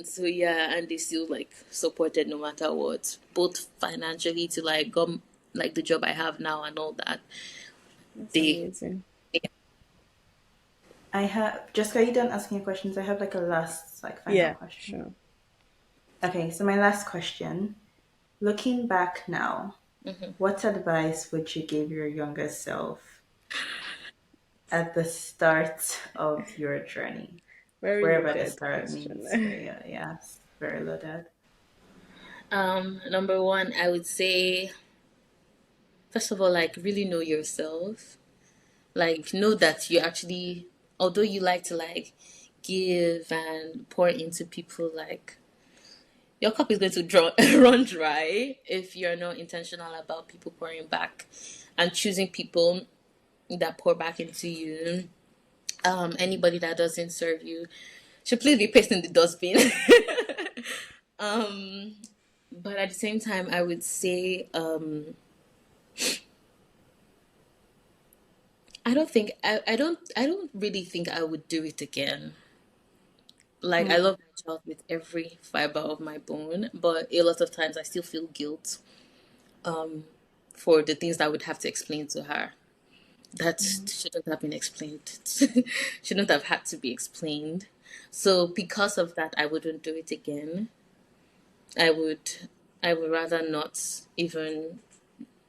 So yeah, and they still, like, supported no matter what, both financially to, like, go, like, the job I have now and all that. That's They, amazing. I have Jessica, are you done asking your questions? I have like a last, like, final Yeah, question. sure. Okay, so my last question. Looking back now, what advice would you give your younger self at the start of your journey? Very Wherever the loaded start means, question. very, yeah, it's very loaded. number one, I would say, first of all, like, really know yourself. Like, know that you actually, although you like to, like, give and pour into people, like, your cup is going to run dry if you're not intentional about people pouring back and choosing people that pour back into you. Anybody that doesn't serve you should please be placed in the dustbin. um, but at the same time, I would say, I don't really think I would do it again. Like, I love my child with every fiber of my bone, but a lot of times I still feel guilt for the things that I would have to explain to her that shouldn't have been explained. Shouldn't have had to be explained. So because of that, I wouldn't do it again. I would I would rather not even,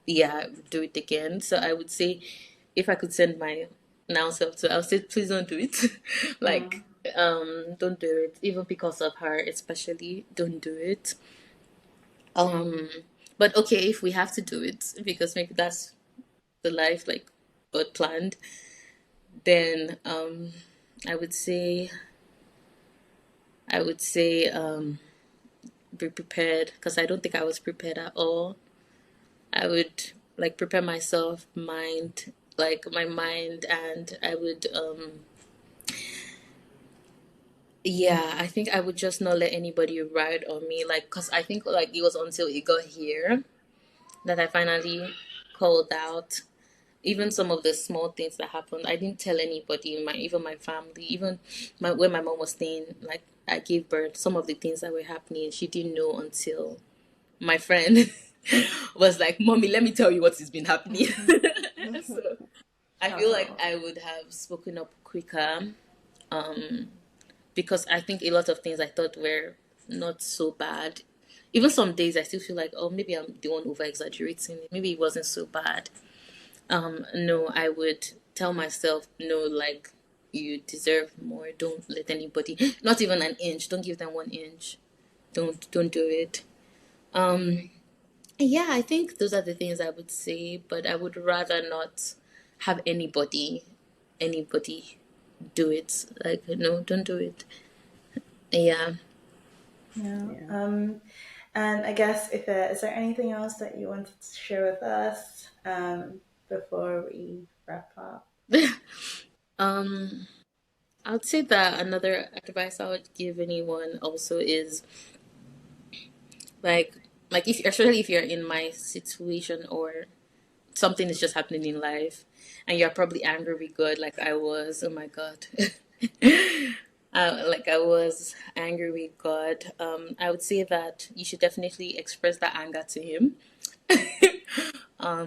yeah, do it again. So I would say, if I could send my now self to, I would say, please don't do it. Like, Don't do it. Even because of her, especially, don't do it. Um, but okay, if we have to do it because maybe that's the life like God planned, then I would say I would say be prepared because I don't think I was prepared at all. I would like prepare myself, mind like my mind, and I would yeah, I think I would just not let anybody ride on me like because I think like it was until it got here that I finally called out. Even some of the small things that happened, I didn't tell anybody, even my family, even when my mom was staying, like I gave birth, some of the things that were happening, she didn't know until my friend was like, "Mommy, let me tell you what has been happening." So I feel like Oh, I would have spoken up quicker, because I think a lot of things I thought were not so bad. Even some days I still feel like, oh, maybe I'm the one over exaggerating. Maybe it wasn't so bad. No, I would tell myself, no, like you deserve more. Don't let anybody, not even an inch. Don't give them 1 inch. Don't do it. Yeah, I think those are the things I would say, but I would rather not have anybody do it. Like, no, don't do it. Yeah. yeah. Yeah. And I guess if is there anything else that you wanted to share with us before we wrap up? um, I would say that another advice I would give anyone also is like if especially if you're in my situation or something is just happening in life and you're probably angry with God like I was. Oh my God. Like I was angry with God. I would say that you should definitely express that anger to Him. I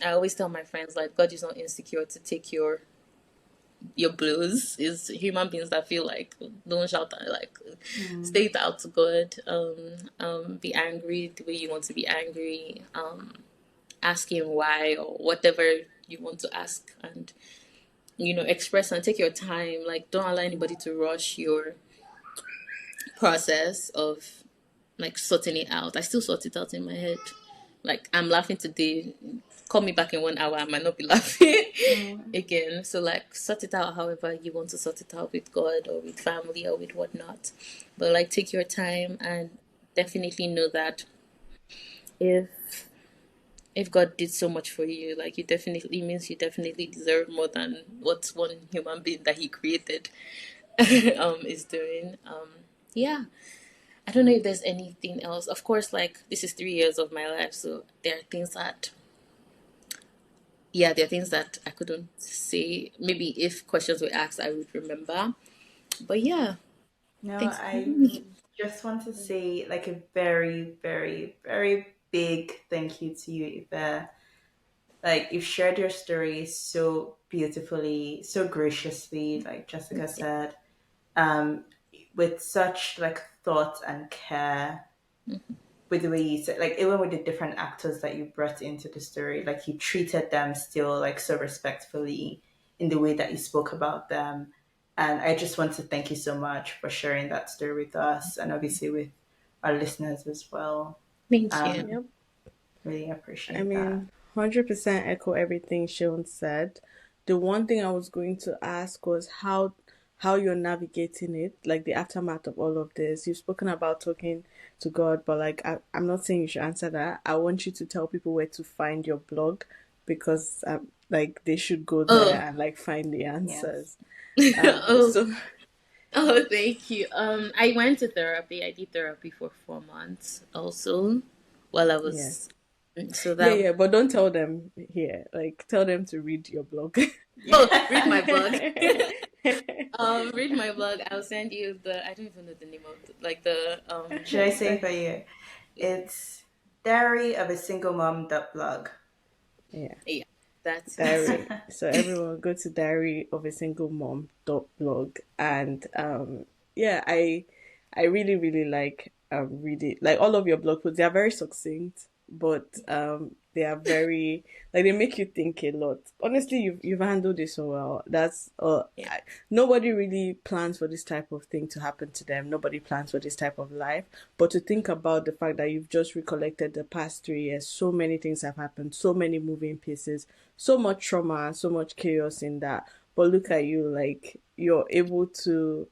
always tell my friends like God is not insecure to take your blues. Is human beings that feel like don't shout at like Mm. stay it out to God. Be angry the way you want to be angry. Ask Him why or whatever you want to ask, and express and take your time. Like don't allow anybody to rush your process of like sorting it out. I still sort it out in my head. Like I'm laughing today. Call me back in 1 hour, I might not be laughing Mm. again. So like sort it out however you want to sort it out with God or with family or with whatnot. But like take your time and definitely know that if God did so much for you, like you definitely means you definitely deserve more than what one human being that He created is doing. Yeah. I don't know if there's anything else. Of course, like this is 3 years of my life, so there are things that, yeah, there are things that I couldn't say. Maybe if questions were asked, I would remember. But yeah, No, thanks for I having me. just want to say like a very, very, very big thank you to you, Ife. Like you've shared your story so beautifully, so graciously, like Jessica said, um, with such like thought and care, with the way you said, like even with the different actors that you brought into the story, like you treated them still like so respectfully in the way that you spoke about them. And I just want to thank you so much for sharing that story with us and obviously with our listeners as well. Thank you. Um, Yep. really I appreciate that. mean, 100% echo everything Sean said. The one thing I was going to ask was how you're navigating it, like the aftermath of all of this. You've spoken about talking to God, but like I'm not saying you should answer that. I want you to tell people where to find your blog because like they should go there Oh, and like find the Yes. answers. oh, So oh, thank you. I went to therapy. I did therapy for 4 months also while I yeah. was, so Yeah, that, yeah, but don't tell them here. Like tell them to read your blog. oh, read my blog. Read my blog. I'll send you I don't even know the name of like Should I say for you? It's diaryofasinglemum.blog. Yeah. yeah, that's it. Diary. So everyone go to diaryofasinglemum.blog and yeah, I really really like reading like all of your blog posts. They are very succinct. but they are very, like, they make you think a lot. Honestly, you've handled it so well. That's Yeah. nobody really plans for this type of thing to happen to them. Nobody plans for this type of life. But to think about the fact that you've just recollected the past 3 years, so many things have happened, so many moving pieces, so much trauma, so much chaos in that. But look at you, like, you're able to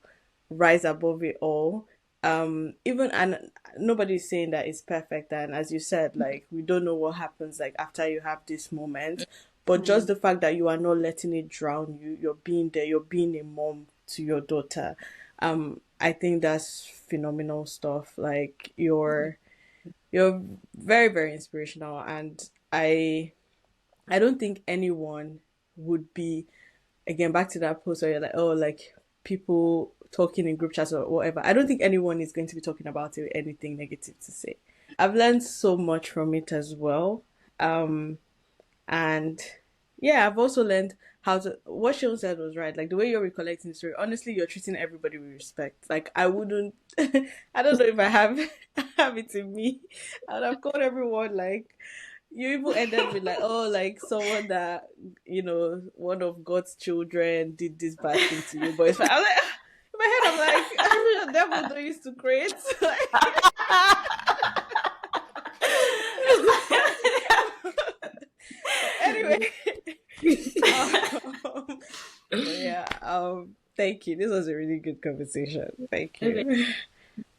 rise above it all. Even, and nobody's saying that it's perfect, and as you said, like, we don't know what happens, like, after you have this moment, but just the fact that you are not letting it drown you, you're being there, you're being a mom to your daughter. I think that's phenomenal stuff. Like, you're very, very inspirational, and I don't think anyone would be, again, back to that post where you're like, oh, like, people talking in group chats or whatever. I don't think anyone is going to be talking about it with anything negative to say. I've learned so much from it as well. Um, and yeah, I've also learned how to, what Sean said was right. Like, the way you're recollecting the story, honestly, you're treating everybody with respect. Like, I wouldn't, I don't know if I have, have it in me. I would have called everyone, like, you even ended with like, oh, like, someone that, one of God's children did this bad thing to you, but it's fine. I'm like, in my head, I'm like, the devil don't used to create. Anyway, yeah, thank you. This was a really good conversation. Thank you.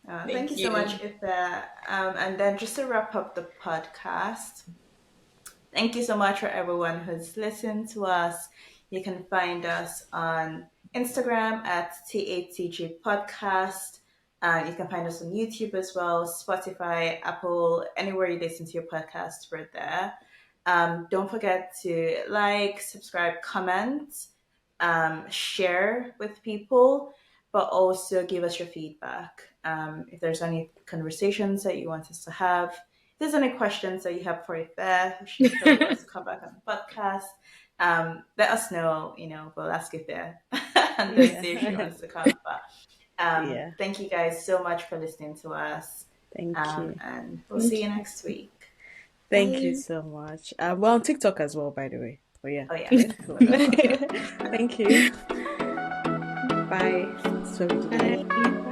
Okay. Thank you so much, Ife. And then just to wrap up the podcast, thank you so much for everyone who's listened to us. You can find us on Instagram at TATG Podcast. You can find us on YouTube as well, Spotify, Apple, anywhere you listen to your podcast, we're there. Don't forget to like, subscribe, comment, share with people, but also give us your feedback. If there's any conversations that you want us to have, if there's any questions that you have for Ife, she still wants to come back on the podcast, let us know, we'll ask Ife and then see if she wants to come back. Thank you guys so much for listening to us. Thank you. And we'll see you next week. Thank you so much. Well, on TikTok as well, by the way. But yeah. Oh, yeah. Thank you. Bye. So Bye.